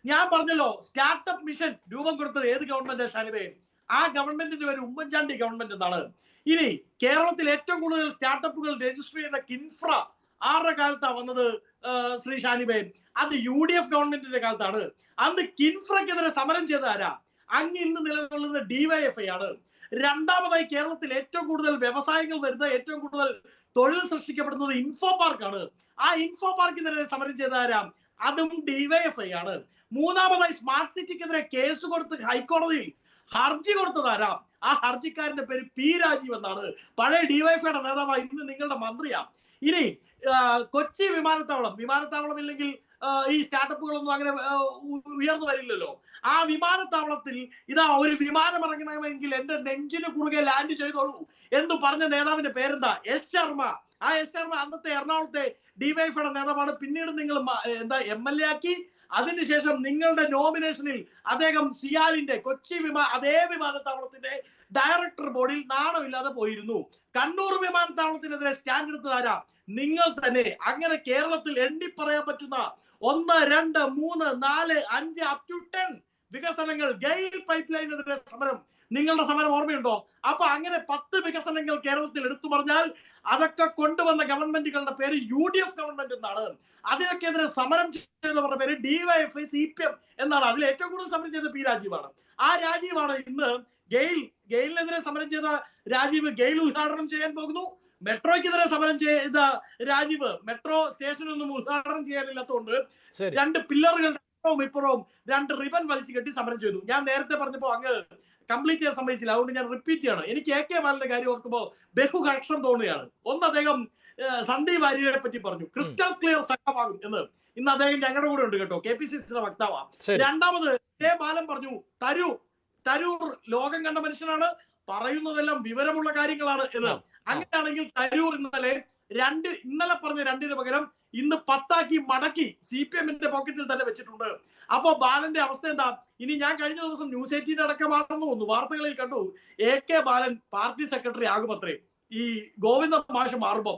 ഞാൻ പറഞ്ഞല്ലോ സ്റ്റാർട്ടപ്പ് മിഷൻ രൂപം കൊടുത്തത് ഏത് ഗവൺമെന്റ് ഷാനിബേ? ആ ഗവൺമെന്റിന്റെ പേര് ഉമ്മൻചാണ്ടി ഗവൺമെന്റ് എന്നാണ്. ഇനി കേരളത്തിൽ ഏറ്റവും കൂടുതൽ സ്റ്റാർട്ടപ്പുകൾ രജിസ്റ്റർ ചെയ്യുന്ന കിൻഫ്ര ആരുടെ കാലത്താണ് വന്നത് ശ്രീ ഷാനിബേ? അത് UDF ഗവൺമെന്റിന്റെ കാലത്താണ്. അന്ന് കിൻഫ്രക്കെതിരെ സമരം ചെയ്ത ആരാ? അങ്ങ് ഇന്ന് നിലകൊള്ളുന്ന DYFI ആണ്. രണ്ടാമതായി കേരളത്തിൽ ഏറ്റവും കൂടുതൽ വ്യവസായങ്ങൾ വരുന്ന, ഏറ്റവും കൂടുതൽ തൊഴിൽ സൃഷ്ടിക്കപ്പെടുന്നത് ഇൻഫോ പാർക്കാണ്. ആ ഇൻഫോ പാർക്കിനെതിരെ സമരം ചെയ്ത ആരാ? അതും DYFI ആണ്. മൂന്നാമതായി സ്മാർട്ട് സിറ്റിക്കെതിരെ കേസ് കൊടുത്ത് ഹൈക്കോടതിയിൽ ഹർജി കൊടുത്തതാരാ? ആ ഹർജിക്കാരന്റെ പേര് പി രാജീവ് എന്നാണ്. പഴയ DYFIയുടെ നേതാവാണ്, ഇന്ന് നിങ്ങളുടെ മന്ത്രിയാ. ഇനി കൊച്ചി വിമാനത്താവളം ഇല്ലെങ്കിൽ ഈ സ്റ്റാർട്ടപ്പുകളൊന്നും അങ്ങനെ ഉയർന്നു വരില്ലല്ലോ. ആ വിമാനത്താവളത്തിൽ ഇതാ ഒരു വിമാനം ഇറങ്ങണമെങ്കിൽ എന്റെ നെഞ്ചിന് കുറുകെ ലാൻഡ് ചെയ്തോളൂ എന്ന് പറഞ്ഞ നേതാവിന്റെ പേരെന്താ? S ശർമ്മ. ആ S ശർമ്മ അന്നത്തെ എറണാകുളത്തെ DYFIയുടെ നേതാവാണ്. പിന്നീട് നിങ്ങൾ MLA ആക്കി. അതിനുശേഷം നിങ്ങളുടെ നോമിനേഷനിൽ അദ്ദേഹം സിയാലിന്റെ കൊച്ചി അതേ വിമാനത്താവളത്തിന്റെ ഡയറക്ടർ ബോർഡിൽ നാണമില്ലാതെ പോയിരുന്നു. കണ്ണൂർ വിമാനത്താവളത്തിനെതിരെ സ്റ്റാൻഡ് എടുത്തതാരാ? നിങ്ങൾ തന്നെ. അങ്ങനെ കേരളത്തിൽ എണ്ണി പറയാൻ പറ്റുന്ന 1, 2, 3, 4, 5 അപ് ടു 10 വികസനങ്ങൾ. ഗെയിൽ പൈപ്പ് ലൈനെതിരെ സമരം, നിങ്ങളുടെ സമരം ഓർമ്മയുണ്ടോ? അപ്പൊ അങ്ങനെ 10 വികസനങ്ങൾ കേരളത്തിൽ എടുത്തു പറഞ്ഞാൽ അതൊക്കെ കൊണ്ടുവന്ന ഗവൺമെന്റുകളുടെ പേര് UDF ഗവൺമെന്റ് എന്നാണ്. അതിനൊക്കെതിരെ സമരം ചെയ്തവരുടെ പേര് DYFI CPM എന്നാണ്. അതിൽ ഏറ്റവും കൂടുതൽ സമരം ചെയ്ത പി രാജീവാണ്. ആ രാജീവാണ് ഇന്ന് ഗെയിലിനെതിരെ സമരം ചെയ്ത രാജീവ് ഗെയിൽ ഉദ്ഘാടനം ചെയ്യാൻ പോകുന്നു. മെട്രോയ്ക്കെതിരെ സമരം ചെയ്ത രാജീവ് മെട്രോ സ്റ്റേഷനൊന്നും ഉദ്ഘാടനം ചെയ്യാനില്ലാത്തതുകൊണ്ട് 2 പില്ലറുകളുടെ ഇപ്പുറവും 2 റിബൺ വലിച്ചു കെട്ടി സമരം ചെയ്തു. ഞാൻ നേരത്തെ പറഞ്ഞപ്പോ അങ്ങ് കംപ്ലീറ്റ് ചെയ്യാൻ സമ്മതിച്ചില്ല, അതുകൊണ്ട് ഞാൻ റിപ്പീറ്റ് ചെയ്യണം. എനിക്ക് AK ബാലന്റെ കാര്യം ഓർക്കുമ്പോൾ ബഹുകർഷം തോന്നുകയാണ്. ഒന്ന്, അദ്ദേഹം സന്ദീപ് വാര്യരെ പറ്റി പറഞ്ഞു ക്രിസ്റ്റൽ ക്ലിയർ സഖാവാകും എന്ന്. ഇന്ന് അദ്ദേഹം ഞങ്ങളുടെ കൂടെ ഉണ്ട് കേട്ടോ, KPCCയുടെ വക്താവാണ്. രണ്ടാമത് ബാലൻ പറഞ്ഞു തരൂർ ലോകം കണ്ട മനുഷ്യനാണ്, പറയുന്നതെല്ലാം വിവരമുള്ള കാര്യങ്ങളാണ് എന്ന്. അങ്ങനെയാണെങ്കിൽ തരൂർ ഇന്നലെ പറഞ്ഞ 2ന് പകരം ഇന്ന് 10 മടക്കി CPMന്റെ പോക്കറ്റിൽ തന്നെ വെച്ചിട്ടുണ്ട്. അപ്പൊ ബാലന്റെ അവസ്ഥ എന്താ? ഇനി ഞാൻ കഴിഞ്ഞ ദിവസം ന്യൂസ് 18 അടക്കമാണെന്ന് തോന്നുന്നു, വാർത്തകളിൽ കണ്ടു AK ബാലൻ പാർട്ടി സെക്രട്ടറി ആകുമത്രേ ഈ ഗോവിന്ദ മാഷ് മാറുമ്പോ.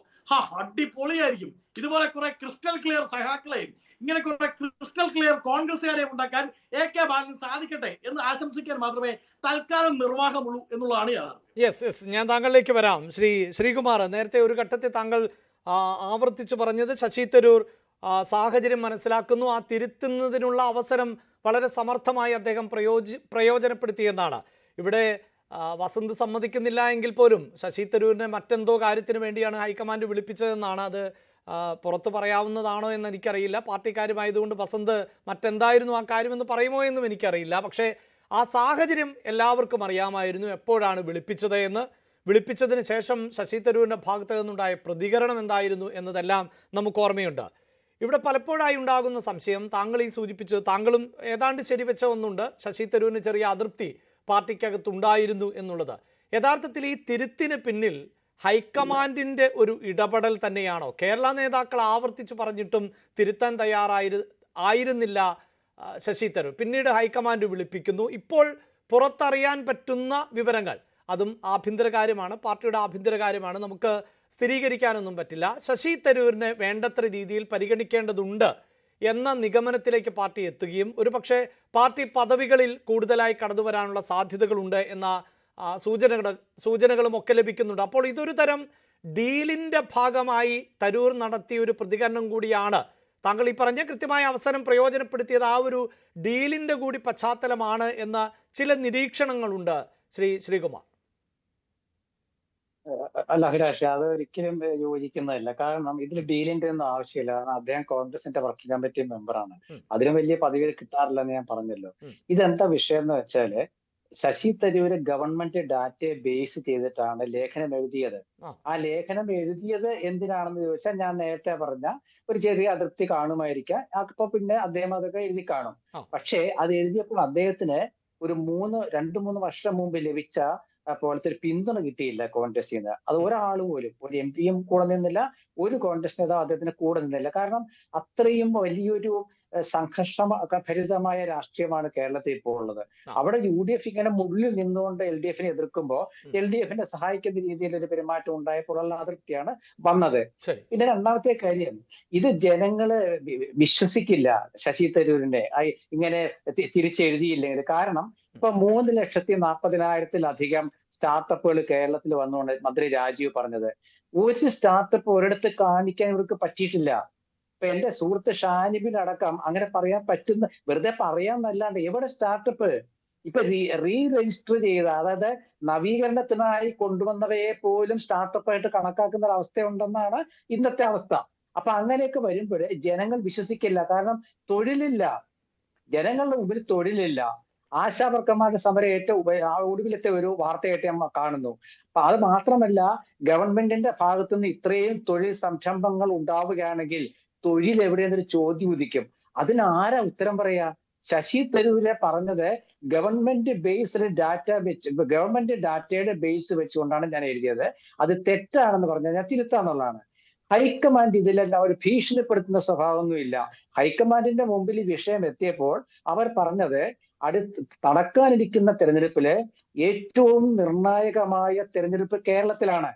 അടിപൊളിയായിരിക്കും. ഇതുപോലെ കുറെ ക്രിസ്റ്റൽ ക്ലിയർ സഹാക്കളെയും ഇങ്ങനെ കുറെ ക്രിസ്റ്റൽ ക്ലിയർ കോൺഗ്രസ്സുകാരെയും ഉണ്ടാക്കാൻ AK ബാലന് സാധിക്കട്ടെ എന്ന് ആശംസിക്കാൻ മാത്രമേ തൽക്കാലം നിർവാഹമുള്ളൂ എന്നുള്ളതാണ് യാഥാർത്ഥ്യം. യെസ്, ഞാൻ താങ്കളിലേക്ക് വരാം. ശ്രീകുമാർ, നേരത്തെ ഒരു ഘട്ടത്തിൽ താങ്കൾ ആവർത്തിച്ച് പറഞ്ഞത് ശശി തരൂർ സാഹചര്യം മനസ്സിലാക്കുന്നു, ആ തിരുത്തുന്നതിനുള്ള അവസരം വളരെ സമർത്ഥമായി അദ്ദേഹം പ്രയോജനപ്പെടുത്തിയെന്നാണ്. ഇവിടെ വസന്ത് സമ്മതിക്കുന്നില്ല എങ്കിൽ പോലും ശശി തരൂരിനെ മറ്റെന്തോ കാര്യത്തിന് വേണ്ടിയാണ് ഹൈക്കമാൻഡ് വിളിപ്പിച്ചതെന്നാണ്. അത് പുറത്ത് പറയാവുന്നതാണോ എന്ന് എനിക്കറിയില്ല. പാർട്ടിക്കാരുമായതുകൊണ്ട് വസന്ത് മറ്റെന്തായിരുന്നു ആ കാര്യമെന്ന് പറയുമോ എന്നും എനിക്കറിയില്ല. പക്ഷേ ആ സാഹചര്യം എല്ലാവർക്കും അറിയാമായിരുന്നു, എപ്പോഴാണ് വിളിപ്പിച്ചത് എന്ന്. വിളിപ്പിച്ചതിന് ശേഷം ശശി തരൂരിൻ്റെ ഭാഗത്തു നിന്നുണ്ടായ പ്രതികരണം എന്തായിരുന്നു എന്നതെല്ലാം നമുക്ക് ഓർമ്മയുണ്ട്. ഇവിടെ പലപ്പോഴായി ഉണ്ടാകുന്ന സംശയം, താങ്കൾ ഈ സൂചിപ്പിച്ച്, താങ്കളും ഏതാണ്ട് ശരിവെച്ച ഒന്നുണ്ട്, ശശി തരൂരിന് ചെറിയ അതൃപ്തി പാർട്ടിക്കകത്തുണ്ടായിരുന്നു എന്നുള്ളത്. യഥാർത്ഥത്തിൽ ഈ തിരുത്തിന് പിന്നിൽ ഹൈക്കമാൻഡിൻ്റെ ഒരു ഇടപെടൽ തന്നെയാണോ? കേരള നേതാക്കൾ ആവർത്തിച്ച് പറഞ്ഞിട്ടും തിരുത്താൻ ആയിരുന്നില്ല ശശി തരൂർ. പിന്നീട് ഹൈക്കമാൻഡ് വിളിപ്പിക്കുന്നു. ഇപ്പോൾ പുറത്തറിയാൻ പറ്റുന്ന വിവരങ്ങൾ, അതും ആഭ്യന്തര കാര്യമാണ്, പാർട്ടിയുടെ ആഭ്യന്തര കാര്യമാണ്, നമുക്ക് സ്ഥിരീകരിക്കാനൊന്നും പറ്റില്ല. ശശി തരൂരിനെ വേണ്ടത്ര രീതിയിൽ പരിഗണിക്കേണ്ടതുണ്ട് എന്ന നിഗമനത്തിലേക്ക് പാർട്ടി എത്തുകയും ഒരുപക്ഷെ പാർട്ടി പദവികളിൽ കൂടുതലായി കടന്നു വരാനുള്ള സാധ്യതകളുണ്ട് എന്ന സൂചനകളും ഒക്കെ ലഭിക്കുന്നുണ്ട്. അപ്പോൾ ഇതൊരു തരം ഡീലിൻ്റെ ഭാഗമായി തരൂർ നടത്തിയ ഒരു പ്രതികരണം കൂടിയാണ്. താങ്കൾ ഈ പറഞ്ഞ കൃത്യമായ അവസരം പ്രയോജനപ്പെടുത്തിയത് ആ ഒരു ഡീലിൻ്റെ കൂടി പശ്ചാത്തലമാണ് എന്ന ചില നിരീക്ഷണങ്ങളുണ്ട്. ശ്രീകുമാർ. അല്ല അഭിലാഷ്, അത് ഒരിക്കലും യോജിക്കുന്നതല്ല. കാരണം ഇതിൽ ഡീലിന്റെ ഒന്നും ആവശ്യമില്ല. കാരണം അദ്ദേഹം കോൺഗ്രസിന്റെ വർക്കിംഗ് കമ്മിറ്റി മെമ്പറാണ്. അതിനും വലിയ പദവികൾ കിട്ടാറില്ലെന്ന് ഞാൻ പറഞ്ഞല്ലോ. ഇതെന്താ വിഷയം എന്ന് വെച്ചാല്, ശശി തരൂര് ഗവൺമെന്റ് ഡാറ്റയെ ബേസ് ചെയ്തിട്ടാണ് ലേഖനം എഴുതിയത്. ആ ലേഖനം എഴുതിയത് എന്തിനാണെന്ന് ചോദിച്ചാൽ, ഞാൻ നേരത്തെ പറഞ്ഞ ഒരു ചെറിയ അതൃപ്തി കാണുമായിരിക്കാം. അപ്പൊ പിന്നെ അദ്ദേഹം അതൊക്കെ എഴുതി കാണും. പക്ഷേ അത് എഴുതിയപ്പോൾ അദ്ദേഹത്തിന് ഒരു 2-3 വർഷം മുമ്പ് ലഭിച്ച പോലത്തെ ഒരു പിന്തുണ കിട്ടിയില്ല കോൺഗ്രസിൽ നിന്ന്. അത് ഒരാൾ പോലും, ഒരു MP കൂടെ നിന്നില്ല, ഒരു കോൺഗ്രസ് നേതാവ് അദ്ദേഹത്തിന് കൂടെ നിന്നില്ല. കാരണം അത്രയും വലിയൊരു സംഘർഷഭരിതമായ രാഷ്ട്രീയമാണ് കേരളത്തിൽ ഇപ്പോൾ ഉള്ളത്. അവിടെ UDF ഇങ്ങനെ മുള്ളിൽ നിന്നുകൊണ്ട് LDFനെ എതിർക്കുമ്പോൾ LDFനെ സഹായിക്കുന്ന രീതിയിൽ ഒരു പെരുമാറ്റം ഉണ്ടായപ്പോഴുള്ള അതൃപ്തിയാണ് വന്നത്. പിന്നെ രണ്ടാമത്തെ കാര്യം, ഇത് ജനങ്ങള് വിശ്വസിക്കില്ല ശശി തരൂരിനെ ഇങ്ങനെ തിരിച്ചെഴുതിയില്ലെങ്കിൽ. കാരണം ഇപ്പൊ 3,40,000-ത്തിലധികം സ്റ്റാർട്ടപ്പുകൾ കേരളത്തിൽ വന്നുകൊണ്ട് മന്ത്രി രാജീവ് പറഞ്ഞത്, ഒരു സ്റ്റാർട്ടപ്പ് ഒരിടത്ത് കാണിക്കാൻ ഇവർക്ക് പറ്റിയിട്ടില്ല. ഇപ്പൊ എന്റെ സുഹൃത്ത് ഷാനിബിനടക്കം അങ്ങനെ പറയാൻ പറ്റുന്ന, വെറുതെ പറയാന്നല്ലാണ്ട് എവിടെ സ്റ്റാർട്ടപ്പ്? ഇപ്പൊ രജിസ്റ്റർ ചെയ്ത, അതായത് നവീകരണത്തിനായി കൊണ്ടുവന്നവയെ പോലും സ്റ്റാർട്ടപ്പായിട്ട് കണക്കാക്കുന്ന ഒരു അവസ്ഥയുണ്ടെന്നാണ് ഇന്നത്തെ അവസ്ഥ. അപ്പൊ അങ്ങനെയൊക്കെ വരുമ്പോൾ ജനങ്ങൾ വിശ്വസിക്കില്ല. കാരണം തൊഴിലില്ല, ജനങ്ങളുടെ മുമ്പിൽ തൊഴിലില്ല. ആശാവർക്കന്മാരുടെ സമരം ഏറ്റവും ഒടുവിലത്തെ ഒരു വാർത്തയായിട്ട് നമ്മൾ കാണുന്നു. അപ്പൊ അത് മാത്രമല്ല, ഗവൺമെന്റിന്റെ ഭാഗത്തുനിന്ന് ഇത്രയും തൊഴിൽ സംരംഭങ്ങൾ ഉണ്ടാവുകയാണെങ്കിൽ തൊഴിൽ എവിടെയെന്നൊരു ചോദ്യം ഉദിക്കും. അതിനാരാ ഉത്തരം പറയാ? ശശി തരൂരെ പറഞ്ഞത് ഗവൺമെന്റ് ബേസ്ഡ് ഡാറ്റ വെച്ച്, ഗവൺമെന്റ് ഡാറ്റയുടെ ബേസ് വെച്ചുകൊണ്ടാണ് ഞാൻ എഴുതിയത്, അത് തെറ്റാണെന്ന് പറഞ്ഞാൽ ഞാൻ തിരുത്താന്നുള്ളതാണ്. ഹൈക്കമാൻഡ് ഇതിലെല്ലാം ഒരു ഭീഷണിപ്പെടുത്തുന്ന സ്വഭാവമൊന്നുമില്ല. ഹൈക്കമാൻഡിന്റെ മുമ്പിൽ ഈ വിഷയം എത്തിയപ്പോൾ അവർ പറഞ്ഞത്, നടക്കാനിരിക്കുന്ന തെരഞ്ഞെടുപ്പില് ഏറ്റവും നിർണായകമായ തെരഞ്ഞെടുപ്പ് കേരളത്തിലാണ്.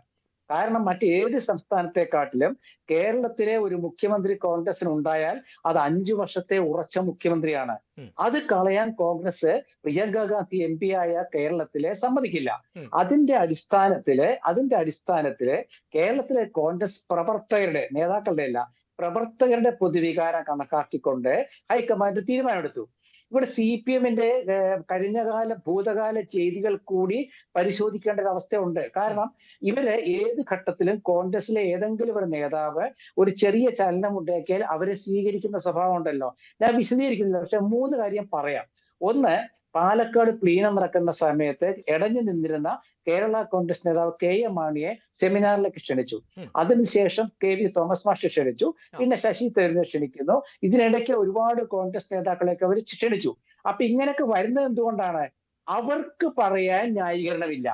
കാരണം മറ്റേത് സംസ്ഥാനത്തെക്കാട്ടിലും കേരളത്തിലെ ഒരു മുഖ്യമന്ത്രി കോൺഗ്രസിന് ഉണ്ടായാൽ അത് 5 വർഷത്തെ ഉറച്ച മുഖ്യമന്ത്രിയാണ്. അത് കളയാൻ കോൺഗ്രസ് പ്രിയങ്ക ഗാന്ധി MP ആയ കേരളത്തിലെ സമ്മതിക്കില്ല. അതിന്റെ അടിസ്ഥാനത്തില് കേരളത്തിലെ കോൺഗ്രസ് പ്രവർത്തകരുടെ, നേതാക്കളുടെ അല്ല, പ്രവർത്തകരുടെ പൊതുവികാരം കണക്കാക്കിക്കൊണ്ട് ഹൈക്കമാൻഡ് തീരുമാനമെടുത്തു. ഇവിടെ CPMന്റെ ഭൂതകാല ചെയ്തികൾ കൂടി പരിശോധിക്കേണ്ട ഒരു അവസ്ഥയുണ്ട്. കാരണം ഇവര് ഏത് ഘട്ടത്തിലും കോൺഗ്രസിലെ ഏതെങ്കിലും ഒരു നേതാവ് ഒരു ചെറിയ ചലനം ഉണ്ടാക്കിയാൽ അവരെ സ്വീകരിക്കുന്ന സ്വഭാവം ഉണ്ടല്ലോ. ഞാൻ വിശദീകരിക്കുന്നില്ല, പക്ഷെ 3 കാര്യം പറയാം. ഒന്ന്, പാലക്കാട് പ്ലീനം നടക്കുന്ന സമയത്ത് ഇടഞ്ഞു നിന്നിരുന്ന കേരള കോൺഗ്രസ് നേതാവ് KM മാണിയെ സെമിനാറിലേക്ക് ക്ഷണിച്ചു. അതിനുശേഷം KV തോമസ് മാഷ് ക്ഷണിച്ചു. പിന്നെ ശശി തരൂരിനെ ക്ഷണിക്കുന്നു. ഇതിനിടയ്ക്ക് ഒരുപാട് കോൺഗ്രസ് നേതാക്കളെയൊക്കെ അവർ ക്ഷണിച്ചു. അപ്പൊ ഇങ്ങനെയൊക്കെ വരുന്നത് എന്തുകൊണ്ടാണ്? അവർക്ക് പറയാൻ ന്യായീകരണമില്ല.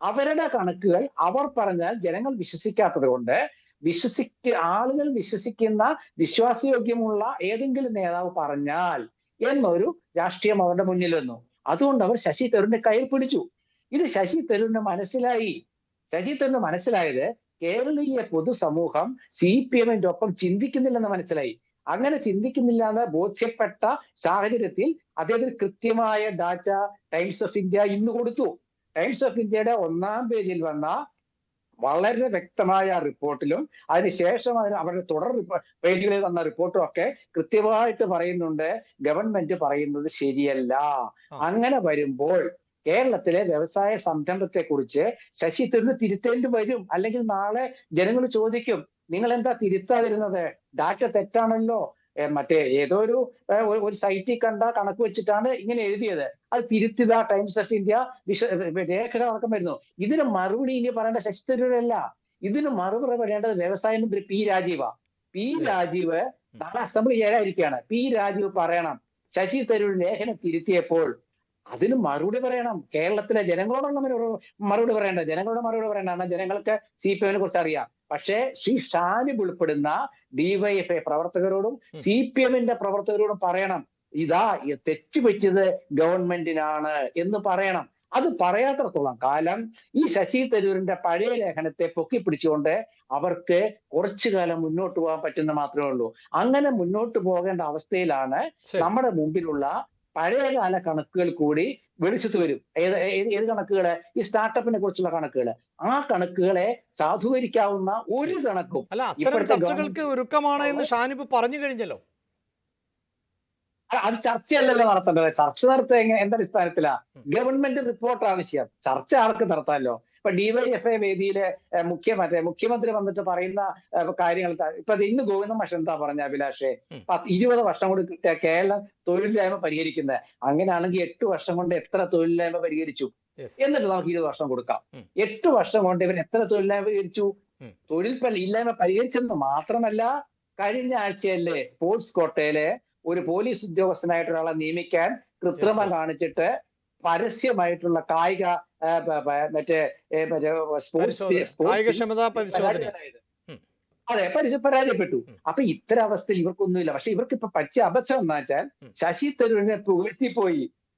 അവരുടെ കണക്കുകൾ അവർ പറഞ്ഞാൽ ജനങ്ങൾ വിശ്വസിക്കാത്തത് കൊണ്ട്, ആളുകൾ വിശ്വസിക്കുന്ന വിശ്വാസയോഗ്യമുള്ള ഏതെങ്കിലും നേതാവ് പറഞ്ഞാൽ എന്നൊരു രാഷ്ട്രീയം അവരുടെ മുന്നിൽ വന്നു. അതുകൊണ്ട് അവർ ശശി തരൂരിന്റെ കയ്യിൽ പിടിച്ചു. ഇത് ശശി തരൂരിന് മനസ്സിലായി. ശശി തരൂരിന് മനസ്സിലായത് കേരളീയ പൊതുസമൂഹം CPMന്റെ ഒപ്പം ചിന്തിക്കുന്നില്ലെന്ന് മനസ്സിലായി. അങ്ങനെ ചിന്തിക്കുന്നില്ല എന്ന് ബോധ്യപ്പെട്ട സാഹചര്യത്തിൽ അദ്ദേഹത്തിന് കൃത്യമായ ഡാറ്റ ടൈംസ് ഓഫ് ഇന്ത്യ ഇന്ന് കൊടുത്തു. ടൈംസ് ഓഫ് ഇന്ത്യയുടെ 1-ാം പേജിൽ വന്ന വളരെ വ്യക്തമായ റിപ്പോർട്ടിലും അതിനുശേഷം അവരുടെ തുടർ പേജുകളിൽ തന്ന റിപ്പോർട്ടും ഒക്കെ കൃത്യമായിട്ട് പറയുന്നുണ്ട് ഗവൺമെന്റ് പറയുന്നത് ശരിയല്ല. അങ്ങനെ വരുമ്പോൾ കേരളത്തിലെ വ്യവസായ സംരംഭത്തെ കുറിച്ച് ശശി തരൂർ തിരുത്തേണ്ടി വരും. അല്ലെങ്കിൽ നാളെ ജനങ്ങൾ ചോദിക്കും, നിങ്ങൾ എന്താ തിരുത്താതിരുന്നത്? ഡാറ്റ തെറ്റാണല്ലോ. മറ്റേ ഏതോ ഒരു സൈറ്റിൽ കണ്ട കണക്ക് വെച്ചിട്ടാണ് ഇങ്ങനെ എഴുതിയത്, അത് തിരുത്തുക. ടൈംസ് ഓഫ് ഇന്ത്യ രേഖകൾ അടക്കം വരുന്നു. ഇതിന് മറുപടി ഇനി പറയേണ്ട ശശി തരൂരല്ല, ഇതിന് മറുപടി പറയേണ്ടത് വ്യവസായ മന്ത്രി പി രാജീവ. പി രാജീവ് നാളെ അസംബ്ലി ചേരാതിരിക്കുകയാണ്. പി രാജീവ് പറയണം ശശി തരൂർ ലേഖനം തിരുത്തിയപ്പോൾ അതിന് മറുപടി പറയണം. കേരളത്തിലെ ജനങ്ങളോടുള്ള മറുപടി പറയേണ്ട, ജനങ്ങളുടെ മറുപടി പറയേണ്ട. കാരണം ജനങ്ങൾക്ക് CPM കുറിച്ച് അറിയാം. പക്ഷേ ശ്രീ ഷാനിബ് ഉൾപ്പെടുന്ന DYFI പ്രവർത്തകരോടും CPM പ്രവർത്തകരോടും പറയണം, ഇതാ തെറ്റുപറ്റിയത് ഗവൺമെന്റിനാണ് എന്ന് പറയണം. അത് പറയാത്തടത്തോളം കാലം ഈ ശശി തരൂരിന്റെ പഴയ ലേഖനത്തെ പൊക്കിപ്പിടിച്ചുകൊണ്ട് അവർക്ക് കുറച്ചു കാലം മുന്നോട്ട് പോകാൻ പറ്റുന്ന മാത്രമേ ഉള്ളൂ. അങ്ങനെ മുന്നോട്ട് പോകേണ്ട അവസ്ഥയിലാണ് നമ്മുടെ മുമ്പിലുള്ള പഴയകാല കണക്കുകൾ കൂടി വെളിച്ചത്ത് വരും. ഏത് കണക്കുകള്? ഈ സ്റ്റാർട്ടപ്പിനെ കുറിച്ചുള്ള കണക്കുകൾ. ആ കണക്കുകളെ സാധൂകരിക്കാവുന്ന ഒരു കണക്കും അല്ല, അത്തരം ചർച്ചകൾക്ക് ഒരുക്കമാണ് എന്ന് ഷാനിബ് പറഞ്ഞു കഴിഞ്ഞല്ലോ. അത് ചർച്ചയല്ലല്ലോ നടത്തേണ്ടത്. ചർച്ച നടത്തുക എന്തടിസ്ഥാനത്തിലാ? ഗവൺമെന്റ് റിപ്പോർട്ട് ആവശ്യം. ചർച്ച ആർക്ക് നടത്താമല്ലോ. ഇപ്പൊ DYFI വേദിയിലെ മുഖ്യമന്ത്രി വന്നിട്ട് പറയുന്ന കാര്യങ്ങൾ ഇപ്പൊ ഇന്ന് ഗോവിന്ദ മാഷ് എന്താ പറഞ്ഞ അഭിലാഷേ, 20 വർഷം കൊണ്ട് കേരളം തൊഴിലില്ലായ്മ പരിഹരിക്കുന്നത്. അങ്ങനെയാണെങ്കിൽ 8 വർഷം കൊണ്ട് എത്ര തൊഴിലില്ലായ്മ പരിഹരിച്ചു? എന്നിട്ട് നമുക്ക് 20 വർഷം കൊടുക്കാം. 8 വർഷം കൊണ്ട് ഇവർ എത്ര തൊഴിലില്ലായ്മ പരിഹരിച്ചു? ഇല്ലായ്മ പരിഹരിച്ചെന്ന് മാത്രമല്ല, കഴിഞ്ഞ ആഴ്ചയല്ലേ സ്പോർട്സ് കോട്ടയില് ഒരു പോലീസ് ഉദ്യോഗസ്ഥനായിട്ട് ഒരാളെ നിയമിക്കാൻ കൃത്രിമം കാണിച്ചിട്ട് പരസ്യമായിട്ടുള്ള കായിക പരാജയപ്പെട്ടു. അപ്പൊ ഇത്തരം അവസ്ഥയിൽ ഇവർക്കൊന്നുമില്ല. പക്ഷെ ഇവർക്ക് ഇപ്പൊ പറ്റിയ അബദ്ധം എന്ന് വെച്ചാൽ ശശി തരൂരിനെ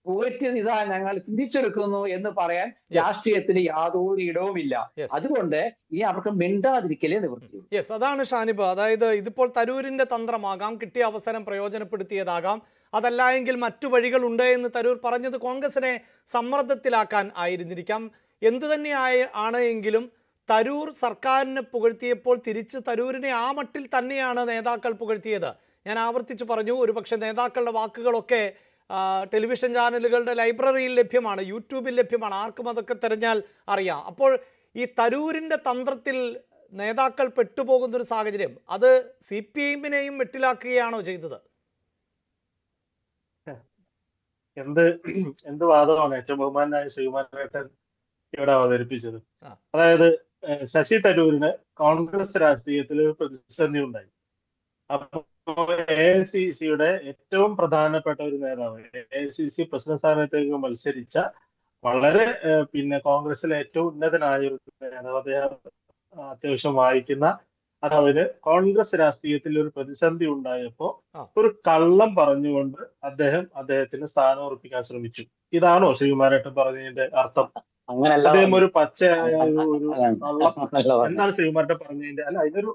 പുകഴ്ത്തിയത് ഇതാ ഞങ്ങൾ തിരിച്ചെടുക്കുന്നു എന്ന് പറയാൻ രാഷ്ട്രീയത്തിന് യാതൊരു ഇടവുമില്ല. അതുകൊണ്ട് ഇനി അവർക്ക് മിണ്ടാതിരിക്കലേ നിവൃത്തി. യെസ്, അതാണ് ഷാനിബ്. അതായത് ഇതിപ്പോൾ തരൂരിന്റെ തന്ത്രമാകാം, കിട്ടിയ അവസരം പ്രയോജനപ്പെടുത്തിയതാകാം, അതല്ല എങ്കിൽ മറ്റു വഴികളുണ്ട് എന്ന് തരൂർ പറഞ്ഞത് കോൺഗ്രസിനെ സമ്മർദ്ദത്തിലാക്കാൻ ആയിരുന്നിരിക്കാം. എന്തു തന്നെ ആണ് എങ്കിലും തരൂർ സർക്കാരിനെ പുകഴ്ത്തിയപ്പോൾ തിരിച്ച് തരൂരിനെ ആ മട്ടിൽ തന്നെയാണ് നേതാക്കൾ പുകഴ്ത്തിയത്. ഞാൻ ആവർത്തിച്ച് പറഞ്ഞു, ഒരുപക്ഷെ നേതാക്കളുടെ വാക്കുകളൊക്കെ ടെലിവിഷൻ ചാനലുകളുടെ ലൈബ്രറിയിൽ ലഭ്യമാണ്, യൂട്യൂബിൽ ലഭ്യമാണ്, ആർക്കും അതൊക്കെ തിരഞ്ഞാൽ അറിയാം. അപ്പോൾ ഈ തരൂരിൻ്റെ തന്ത്രത്തിൽ നേതാക്കൾ പെട്ടുപോകുന്നൊരു സാഹചര്യം, അത് CPM വെട്ടിലാക്കുകയാണോ ചെയ്തത്? എന്ത് വാദമാണ് ഏറ്റവും ബഹുമാനായ ശ്രീമാനേട്ടൻ ഇവിടെ അവതരിപ്പിച്ചത്? അതായത് ശശി തരൂരിന് കോൺഗ്രസ് രാഷ്ട്രീയത്തിൽ ഒരു പ്രതിസന്ധി ഉണ്ടായി. അപ്പൊ AICCയുടെ ഏറ്റവും പ്രധാനപ്പെട്ട ഒരു നേതാവ്, AICC പ്രസിഡന്റ് സ്ഥാനത്തേക്ക് മത്സരിച്ച വളരെ കോൺഗ്രസിലെ ഏറ്റവും ഉന്നതനായ ഒരു നേതാവ്, അദ്ദേഹം അത്യാവശ്യം വായിക്കുന്ന അവന് കോൺഗ്രസ് രാഷ്ട്രീയത്തിൽ ഒരു പ്രതിസന്ധി ഉണ്ടായപ്പോ ഒരു കള്ളം പറഞ്ഞുകൊണ്ട് അദ്ദേഹത്തിന് സ്ഥാനം ഉറപ്പിക്കാൻ ശ്രമിച്ചു. ഇതാണോ ശ്രീകുമാരേട്ടൻ പറഞ്ഞതിന്റെ അർത്ഥം? അദ്ദേഹം ഒരു പച്ചയായ ഒരു എന്താണ് ശ്രീകുമാരേട്ടൻ പറഞ്ഞതിന്റെ ഇതിനൊരു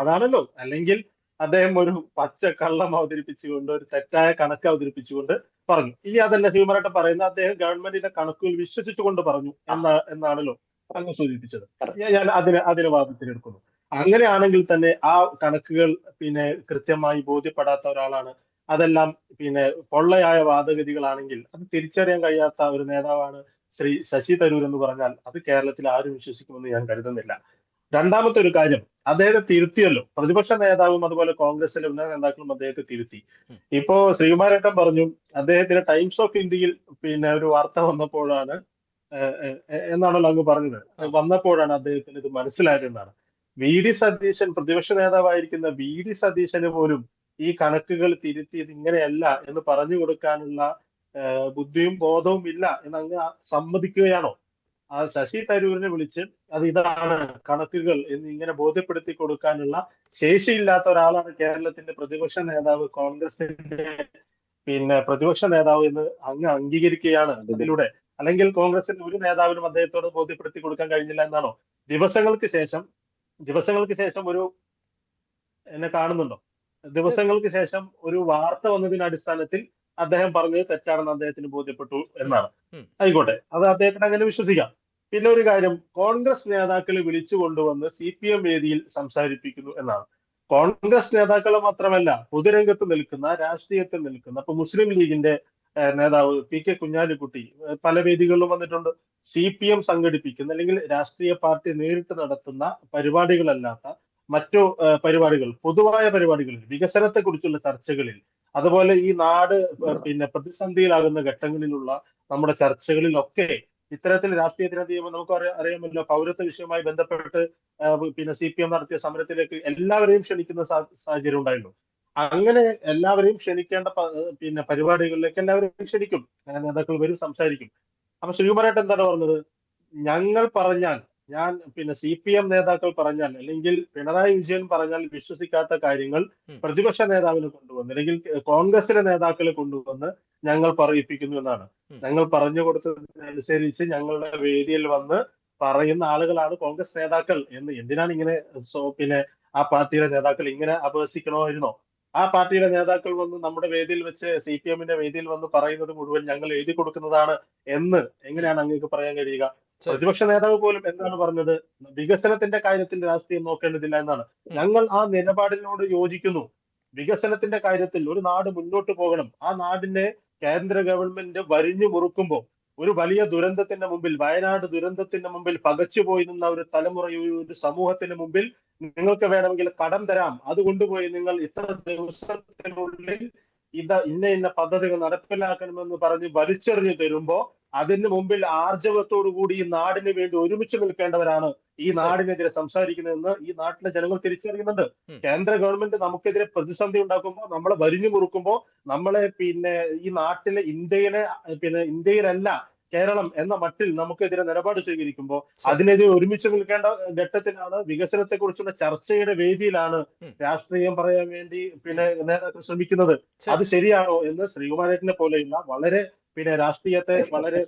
അതാണല്ലോ. അല്ലെങ്കിൽ അദ്ദേഹം ഒരു പച്ച കള്ളം അവതരിപ്പിച്ചുകൊണ്ട്, ഒരു തെറ്റായ കണക്ക് അവതരിപ്പിച്ചുകൊണ്ട് പറഞ്ഞു. ഇനി അതല്ല ശ്രീകുമാരേട്ടൻ പറയുന്നത്, അദ്ദേഹം ഗവൺമെന്റിന്റെ കണക്കുകൾ വിശ്വസിച്ചുകൊണ്ട് പറഞ്ഞു എന്നാണല്ലോ അങ്ങ് സൂചിപ്പിച്ചത്. ഞാൻ അതിന് വാദത്തിനെടുക്കുന്നു. അങ്ങനെയാണെങ്കിൽ തന്നെ ആ കണക്കുകൾ കൃത്യമായി ബോധ്യപ്പെടാത്ത ഒരാളാണ്, അതെല്ലാം പൊള്ളയായ വാദഗതികളാണെങ്കിൽ അത് തിരിച്ചറിയാൻ കഴിയാത്ത ഒരു നേതാവാണ് ശ്രീ ശശി തരൂർ എന്ന് പറഞ്ഞാൽ അത് കേരളത്തിൽ ആരും വിശ്വസിക്കുമെന്ന് ഞാൻ കരുതുന്നില്ല. രണ്ടാമത്തെ ഒരു കാര്യം, അദ്ദേഹത്തെ തിരുത്തിയല്ലോ. പ്രതിപക്ഷ നേതാവും അതുപോലെ കോൺഗ്രസിലെ ഉന്നത നേതാക്കളും അദ്ദേഹത്തെ തിരുത്തി. ഇപ്പോ ശ്രീകുമാരേട്ടൻ പറഞ്ഞു അദ്ദേഹത്തിന് ടൈംസ് ഓഫ് ഇന്ത്യയിൽ ഒരു വാർത്ത വന്നപ്പോഴാണ് എന്നാണല്ലോ അങ്ങ് പറഞ്ഞത്, വന്നപ്പോഴാണ് അദ്ദേഹത്തിന് ഇത് മനസ്സിലായതെന്നാണ്. VD സതീശൻ, പ്രതിപക്ഷ നേതാവായിരിക്കുന്ന VD സതീശന് പോലും ഈ കണക്കുകൾ തിരുത്തി ഇത് ഇങ്ങനെയല്ല എന്ന് പറഞ്ഞു കൊടുക്കാനുള്ള ബുദ്ധിയും ബോധവും ഇല്ല എന്നങ്ങ് സമ്മതിക്കുകയാണോ? ആ ശശി തരൂരിനെ വിളിച്ച് അത് ഇതാണ് കണക്കുകൾ എന്ന് ഇങ്ങനെ ബോധ്യപ്പെടുത്തി കൊടുക്കാനുള്ള ശേഷിയില്ലാത്ത ഒരാളാണ് കേരളത്തിന്റെ പ്രതിപക്ഷ നേതാവ്, കോൺഗ്രസിന്റെ പ്രതിപക്ഷ നേതാവ് എന്ന് അങ്ങ് അംഗീകരിക്കുകയാണ് ഇതിലൂടെ. അല്ലെങ്കിൽ കോൺഗ്രസിന്റെ ഒരു നേതാവിനും അദ്ദേഹത്തോട് ബോധ്യപ്പെടുത്തി കൊടുക്കാൻ കഴിഞ്ഞില്ല എന്നാണോ? ദിവസങ്ങൾക്ക് ശേഷം ഒരു എന്നെ കാണുന്നുണ്ടോ? ദിവസങ്ങൾക്ക് ശേഷം ഒരു വാർത്ത വന്നതിന്റെ അടിസ്ഥാനത്തിൽ അദ്ദേഹം പറഞ്ഞത് തെറ്റാണെന്ന് അദ്ദേഹത്തിന് ബോധ്യപ്പെട്ടു എന്നാണ്. ആയിക്കോട്ടെ, അത് അദ്ദേഹത്തിന് അങ്ങനെ വിശ്വസിക്കാം. പിന്നെ ഒരു കാര്യം, കോൺഗ്രസ് നേതാക്കളെ വിളിച്ചു കൊണ്ടുവന്ന് CPM വേദിയിൽ സംസാരിപ്പിക്കുന്നു എന്നാണ്. കോൺഗ്രസ് നേതാക്കളെ മാത്രമല്ല, പൊതുരംഗത്ത് നിൽക്കുന്ന, രാഷ്ട്രീയത്തിൽ നിൽക്കുന്ന, ഇപ്പൊ മുസ്ലിം ലീഗിന്റെ നേതാവ് PK കുഞ്ഞാലിക്കുട്ടി പല വേദികളിലും വന്നിട്ടുണ്ട്. CPM സംഘടിപ്പിക്കുന്ന അല്ലെങ്കിൽ രാഷ്ട്രീയ പാർട്ടി നേരിട്ട് നടത്തുന്ന പരിപാടികളല്ലാത്ത മറ്റു പരിപാടികൾ, പൊതുവായ പരിപാടികളിൽ, വികസനത്തെ കുറിച്ചുള്ള ചർച്ചകളിൽ, അതുപോലെ ഈ നാട് പിന്നെ പ്രതിസന്ധിയിലാകുന്ന ഘട്ടങ്ങളിലുള്ള നമ്മുടെ ചർച്ചകളിലൊക്കെ ഇത്തരത്തിൽ രാഷ്ട്രീയത്തിന് ചെയ്യുമ്പോൾ നമുക്ക് അറിയാമല്ലോ, പൗരത്വ വിഷയവുമായി ബന്ധപ്പെട്ട് പിന്നെ CPM നടത്തിയ സമരത്തിലേക്ക് എല്ലാവരെയും ക്ഷണിക്കുന്ന സാഹചര്യം ഉണ്ടായിരുന്നു. അങ്ങനെ എല്ലാവരെയും ക്ഷണിക്കേണ്ട പിന്നെ പരിപാടികളിലേക്ക് എല്ലാവരെയും ക്ഷണിക്കും, നേതാക്കൾ വരും, സംസാരിക്കും. അപ്പൊ ശ്രീകുമാരേട്ടൻ എന്താണ് പറഞ്ഞത്? ഞങ്ങൾ പറഞ്ഞാൽ, ഞാൻ പിന്നെ CPM നേതാക്കൾ പറഞ്ഞാൽ, അല്ലെങ്കിൽ പിണറായി വിജയൻ പറഞ്ഞാൽ വിശ്വസിക്കാത്ത കാര്യങ്ങൾ പ്രതിപക്ഷ നേതാവിനെ കൊണ്ടുവന്ന് അല്ലെങ്കിൽ കോൺഗ്രസിലെ നേതാക്കളെ കൊണ്ടുവന്ന് ഞങ്ങൾ പറയിപ്പിക്കുന്നു എന്നാണ്. ഞങ്ങൾ പറഞ്ഞു കൊടുത്തതിനനുസരിച്ച് ഞങ്ങളുടെ വേദിയിൽ വന്ന് പറയുന്ന ആളുകളാണ് കോൺഗ്രസ് നേതാക്കൾ എന്ന്. എന്തിനാണ് ഇങ്ങനെ പിന്നെ ആ പാർട്ടിയുടെ നേതാക്കൾ ഇങ്ങനെ അപഹസിക്കണമായിരുന്നോ? ആ പാർട്ടിയുടെ നേതാക്കൾ വന്ന് നമ്മുടെ വേദിയിൽ വെച്ച് CPM-ന്റെ വേദിയിൽ വന്ന് പറയുന്നത് മുഴുവൻ ഞങ്ങൾ എഴുതി കൊടുക്കുന്നതാണ് എന്ന് എങ്ങനെയാണ് അങ്ങേക്ക് പറയാൻ കഴിയുക? പ്രതിപക്ഷ നേതാവ് പോലും എന്താണ് പറഞ്ഞത്? വികസനത്തിന്റെ കാര്യത്തിൽ രാഷ്ട്രീയം നോക്കേണ്ടതില്ല എന്നാണ്. ഞങ്ങൾ ആ നിലപാടിനോട് യോജിക്കുന്നു. വികസനത്തിന്റെ കാര്യത്തിൽ ഒരു നാട് മുന്നോട്ട് പോകണം. ആ നാടിനെ കേന്ദ്ര ഗവൺമെന്റ് വരിഞ്ഞു മുറുക്കുമ്പോൾ, ഒരു വലിയ ദുരന്തത്തിന്റെ മുമ്പിൽ, വയനാട് ദുരന്തത്തിന്റെ മുമ്പിൽ പകച്ചുപോയി നിന്ന ഒരു തലമുറ, ഒരു സമൂഹത്തിന് മുമ്പിൽ നിങ്ങൾക്ക് വേണമെങ്കിൽ കടം തരാം, അത് കൊണ്ടുപോയി നിങ്ങൾ ഇത്ര ദിവസത്തിനുള്ളിൽ ഇന്ന പദ്ധതികൾ നടപ്പിലാക്കണമെന്ന് പറഞ്ഞ് വലിച്ചെറിഞ്ഞു തരുമ്പോ അതിന് മുമ്പിൽ ആർജവത്തോടു കൂടി ഈ നാടിന് വേണ്ടി ഒരുമിച്ച് നിൽക്കേണ്ടവരാണ് ഈ നാടിനെതിരെ സംസാരിക്കുന്നതെന്ന് ഈ നാട്ടിലെ ജനങ്ങൾ തിരിച്ചറിയുന്നുണ്ട്. കേന്ദ്ര ഗവൺമെന്റ് നമുക്കെതിരെ പ്രതിസന്ധി ഉണ്ടാക്കുമ്പോൾ, നമ്മളെ വരിഞ്ഞു മുറുക്കുമ്പോൾ, നമ്മളെ പിന്നെ ഈ നാട്ടിലെ ഇന്ത്യയിലല്ല കേരളം എന്ന മട്ടിൽ നമുക്കെതിരെ നിലപാട് സ്വീകരിക്കുമ്പോൾ അതിനെതിരെ ഒരുമിച്ച് നിൽക്കേണ്ട ഘട്ടത്തിലാണ്, വികസനത്തെ കുറിച്ചുള്ള ചർച്ചയുടെ വേദിയിലാണ് രാഷ്ട്രീയം പറയാൻ വേണ്ടി പിന്നെ നേതാക്കൾ ശ്രമിക്കുന്നത്. അത് ശരിയാണോ എന്ന് ശ്രീകുമാരേട്ടനെ പോലെയുള്ള വളരെ പിന്നെ രാഷ്ട്രീയത്തെ വളരെ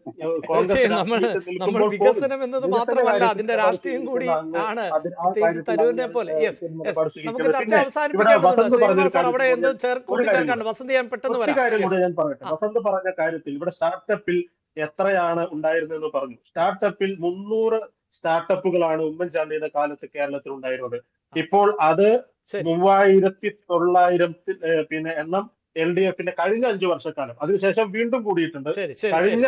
നമ്മൾ വികസനം എന്നത് മാത്രമല്ല, അതിന്റെ രാഷ്ട്രീയം കൂടി ആണ് തരൂരിനെ പോലെ. നമുക്ക് ചർച്ച അവസാനിപ്പിക്കേണ്ടതുണ്ട്. അവിടെ എന്തോ കൂട്ടിച്ചേർക്കാണ്ട് വസന്ത്, ഞാൻ പെട്ടെന്ന് വരാം. ഞാൻ പറയട്ടെ, വസന്ത് പറഞ്ഞ കാര്യത്തിൽ ഇവിടെ സ്റ്റാർട്ടപ്പിൽ എത്രയാണ് ഉണ്ടായിരുന്നതെന്ന് പറഞ്ഞു. സ്റ്റാർട്ടപ്പിൽ 300 സ്റ്റാർട്ടപ്പുകളാണ് ഉമ്മൻചാണ്ടിയുടെ കാലത്ത് കേരളത്തിൽ ഉണ്ടായിരുന്നത്. ഇപ്പോൾ അത് 3900 പിന്നെ എണ്ണം LDF-ന്റെ കഴിഞ്ഞ 5 വർഷക്കാലം, അതിനുശേഷം വീണ്ടും കൂടിയിട്ടുണ്ട്. കഴിഞ്ഞ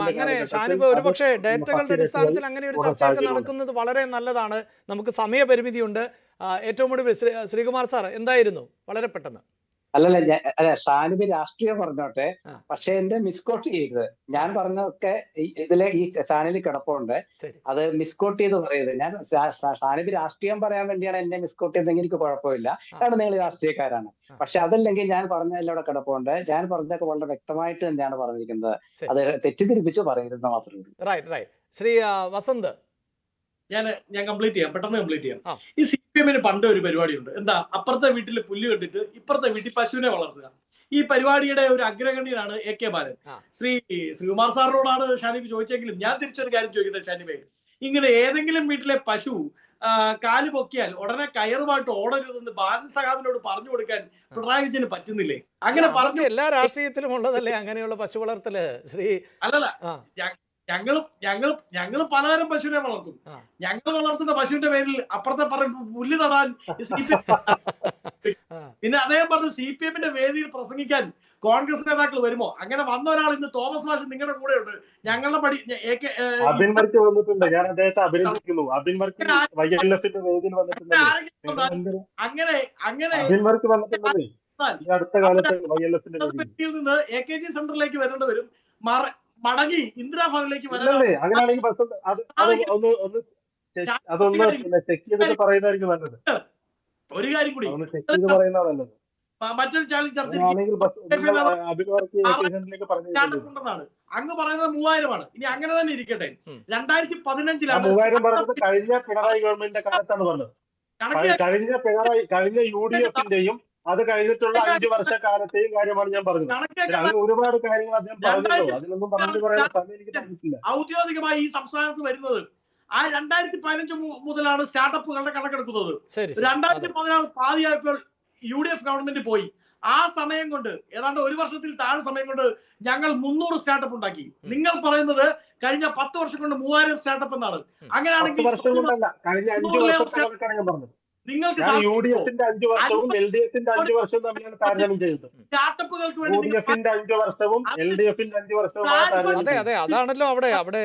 അങ്ങനെ ഷാനിബ്, ഒരുപക്ഷെ ഡേറ്റകളുടെ അടിസ്ഥാനത്തിൽ അങ്ങനെ ഒരു ചർച്ചയൊക്കെ നടക്കുന്നത് വളരെ നല്ലതാണ്. നമുക്ക് സമയപരിമിതിയുണ്ട്. ഏറ്റവും ഒടുവിൽ ശ്രീകുമാർ സാർ എന്തായിരുന്നു വളരെ പെട്ടെന്ന്? അല്ല, ഷാനിബ് രാഷ്ട്രീയം പറഞ്ഞോട്ടെ, പക്ഷെ എന്റെ മിസ്കോട്ട് ചെയ്യരുത്. ഞാൻ പറഞ്ഞതൊക്കെ ഇതിലെ ഈ ചാനലിൽ കിടപ്പുണ്ട്, അത് മിസ്കോട്ട് ചെയ്ത് പറയരുത്. ഞാൻ ഷാനിബ് രാഷ്ട്രീയം പറയാൻ വേണ്ടിയാണ് എന്നെ മിസ്കോട്ട് ചെയ്തെങ്കിൽ എനിക്ക് കുഴപ്പമില്ല, കാരണം നിങ്ങൾ രാഷ്ട്രീയക്കാരാണ്. പക്ഷെ അതല്ലെങ്കിൽ ഞാൻ പറഞ്ഞതെല്ലാം അവിടെ കിടപ്പുണ്ട്. ഞാൻ പറഞ്ഞതൊക്കെ വളരെ വ്യക്തമായിട്ട് തന്നെയാണ് പറഞ്ഞിരിക്കുന്നത്. അത് തെറ്റിദ്ധരിപ്പിച്ച് പറയരുതെന്ന് മാത്രമേ ഉള്ളൂ. ശ്രീ വസന്ത്, ഞാൻ കംപ്ലീറ്റ് ചെയ്യാം, പെട്ടെന്ന് കംപ്ലീറ്റ് ചെയ്യാം. ഈ CPM-ന് പണ്ട് ഒരു പരിപാടിയുണ്ട്. എന്താ? അപ്പുറത്തെ വീട്ടിൽ പുല്ല് കെട്ടിട്ട് ഇപ്പുറത്തെ വീട്ടിൽ പശുവിനെ വളർത്തുക. ഈ പരിപാടിയുടെ ഒരു അഗ്രഗണ്യനാണ് AK ബാലൻ. ശ്രീകുമാർ സാറിനോടാണ് ഷാനിബ് ചോദിച്ചെങ്കിലും ഞാൻ തിരിച്ചൊരു കാര്യം ചോദിക്കട്ടെ ഷാനിബേ, ഇങ്ങനെ ഏതെങ്കിലും വീട്ടിലെ പശു കാല് പൊക്കിയാൽ ഉടനെ കയറുമായിട്ട് ഓടരുതെന്ന് ബാലൻ സഖാവിനോട് പറഞ്ഞു കൊടുക്കാൻ പിണറായി വിജയന് പറ്റുന്നില്ലേ? അങ്ങനെ പറഞ്ഞു. എല്ലാ രാഷ്ട്രീയത്തിലും ഉള്ളതല്ലേ അങ്ങനെയുള്ള പശു വളർത്തല് ശ്രീ? അല്ലല്ല, ഞങ്ങള് പലതരം പശുവിനെ വളർത്തും. ഞങ്ങൾ വളർത്തുന്ന പശുവിന്റെ പേരിൽ അപ്പുറത്തെ പുല്ല് നടാൻ പിന്നെ അദ്ദേഹം പറഞ്ഞു CPM-ന്റെ വേദിയിൽ പ്രസംഗിക്കാൻ കോൺഗ്രസ് നേതാക്കൾ വരുമോ? അങ്ങനെ വന്ന ഒരാൾ ഇന്ന് തോമസ് മാഷ് നിങ്ങളുടെ കൂടെ ഉണ്ട്. ഞങ്ങളുടെ നിന്ന് AKG സെന്ററിലേക്ക് വരേണ്ടി വരും, മടങ്ങി ഇന്ദിരാഭവനിലേക്ക് വരാൻ. ഒരു കാര്യം കൂടി, മറ്റൊരു ചാനൽ ചർച്ച ഉണ്ടെന്നാണ് അങ്ങ് പറയുന്നത് 3000-ആണ്. ഇനി അങ്ങനെ തന്നെ ഇരിക്കട്ടെ. 2015-ലാണ് കഴിഞ്ഞ പിണറായി ഗവൺമെന്റിന്റെ കാലത്താണ് പറഞ്ഞത്. കഴിഞ്ഞ UDF-ന്റെയും അത് കഴിഞ്ഞിട്ടുള്ള 5 വർഷക്കാലത്തെയും കാര്യമാണ് ഞാൻ പറഞ്ഞത്. ഒരുപാട് കാര്യങ്ങൾ അദ്ദേഹം പറഞ്ഞല്ലോ, അതിനൊന്നും പറഞ്ഞു പറയാൻ സമയം എനിക്ക് തന്നിട്ടില്ല. ഔദ്യോഗികമായി ഈ സംസ്ഥാനത്ത് വരുന്നത് ആ 2015 മുതലാണ് സ്റ്റാർട്ടപ്പുകളുടെ കണക്കെടുക്കുന്നത്. 2016 പാതിയായപ്പോൾ UDF ഗവൺമെന്റ് പോയി. ആ സമയം കൊണ്ട് ഏതാണ്ട് 1 വർഷത്തിൽ താഴെ സമയം കൊണ്ട് ഞങ്ങൾ 300 സ്റ്റാർട്ടപ്പ് ഉണ്ടാക്കി. നിങ്ങൾ പറയുന്നത് കഴിഞ്ഞ 10 വർഷം കൊണ്ട് 3000 സ്റ്റാർട്ടപ്പ് എന്നാണ്. അങ്ങനെയാണെങ്കിൽ 10 വർഷം കൊണ്ടല്ല, കഴിഞ്ഞ 5 വർഷത്തെ കണക്കാണ് ഞാൻ പറഞ്ഞത്. നിങ്ങൾക്ക് ഞാൻ UDFന്റെ 5 വർഷവും LDFന്റെ 5 വർഷവും തമ്മിലാണ് താരതമ്യം ചെയ്തത്. സ്റ്റാർട്ടപ്പുകൾക്ക് വേണ്ടി UDFന്റെ 5 വർഷവും LDFന്റെ 5 വർഷവുമാണ് താരതമ്യം അതെ ചെയ്തത്. അതെ, അതാണല്ലോ അവിടെ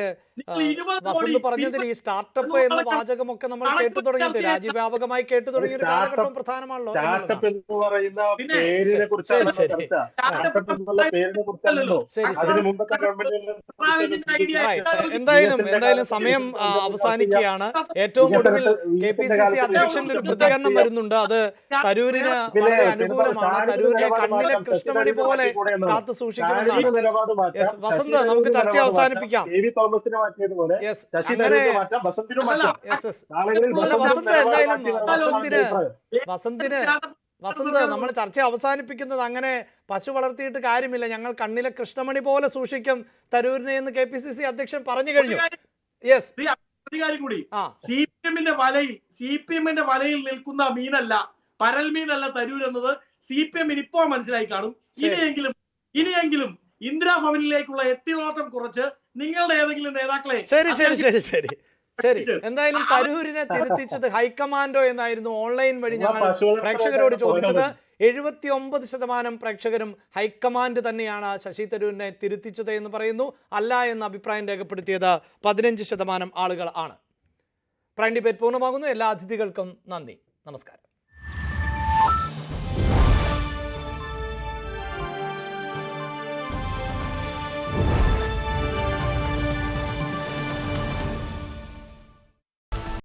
വസന്ത് പറഞ്ഞതിൽ ഈ സ്റ്റാർട്ടപ്പ് എന്ന വാചകമൊക്കെ നമ്മൾ കേട്ടു തുടങ്ങിയിട്ട് രാജ്യവ്യാപകമായി കേട്ടു തുടങ്ങിയ ഒരു കാലഘട്ടവും പ്രധാനമാണല്ലോ സ്റ്റാർട്ടപ്പ് എന്നുള്ളതാണ്. എന്ന് പറയുന്ന പേരിനെ കുറിച്ചാണ് ശരി. ചർച്ച. സ്റ്റാർട്ടപ്പ് എന്നുള്ള പേരിനെ കുറിച്ചല്ലോ. ശരി അതിന് മുമ്പത്തെ ഗവൺമെന്റുകൾ എന്തായാലും സമയം അവസാനിക്കുകയാണ്. ഏറ്റവും ഒടുവിൽ KPCC അധ്യക്ഷന്റെ ഒരു പ്രതികരണം വരുന്നുണ്ട്. അത് തരൂരിന് വളരെ അനുകൂലമാണ്. തരൂരിനെ കണ്ണിലെ കൃഷ്ണമണി പോലെ കാത്തു സൂക്ഷിക്കുമെന്നാണ്. വസന്ത്, നമുക്ക് ചർച്ച അവസാനിപ്പിക്കാം. തോമസിനെ മാറ്റിയതുപോലെ Yes, ശശി അങ്ങനെ തരൂരിനെ മാറ്റാം, വസന്തിനും മാറ്റാം. നാളുകളിൽ വസന്ത് എന്തായാലും വസന്ത് വസന്ത് നമ്മൾ ചർച്ച അവസാനിപ്പിക്കുന്നത് അങ്ങനെ പശു വളർത്തിയിട്ട് കാര്യമില്ല, ഞങ്ങൾ കണ്ണിലെ കൃഷ്ണമണി പോലെ സൂക്ഷിക്കും തരൂരിനെ എന്ന് KPCC അധ്യക്ഷൻ പറഞ്ഞു കഴിഞ്ഞു. യെസ്, ഒരു കാര്യം കൂടി, CPMന്റെ വലയിൽ നിൽക്കുന്ന മീനല്ല, പരൽ മീനല്ല തരൂർ എന്നത് CPM ഇപ്പോൾ മനസ്സിലായി കാണും. ഇനിയെങ്കിലും ഇന്ദിരാഭവനിലേക്കുള്ള എത്തിനോട്ടം കുറച്ച് നിങ്ങളുടെ ഏതെങ്കിലും നേതാക്കളെ ശരി. എന്തായാലും തരൂരിനെ തിരുത്തിച്ചത് ഹൈക്കമാൻഡോ എന്നായിരുന്നു ഓൺലൈൻ വഴി ഞങ്ങൾ പ്രേക്ഷകരോട് ചോദിച്ചത്. 79% പ്രേക്ഷകരും ഹൈക്കമാൻഡ് തന്നെയാണ് ശശി തരൂരിനെ തിരുത്തിച്ചത് എന്ന് പറയുന്നു. അല്ല എന്ന അഭിപ്രായം രേഖപ്പെടുത്തിയത് 15% ആളുകൾ ആണ്. പ്രൈം ഡിബേറ്റ് പൂർണ്ണമാകുന്നു. എല്ലാ അതിഥികൾക്കും നന്ദി, നമസ്കാരം.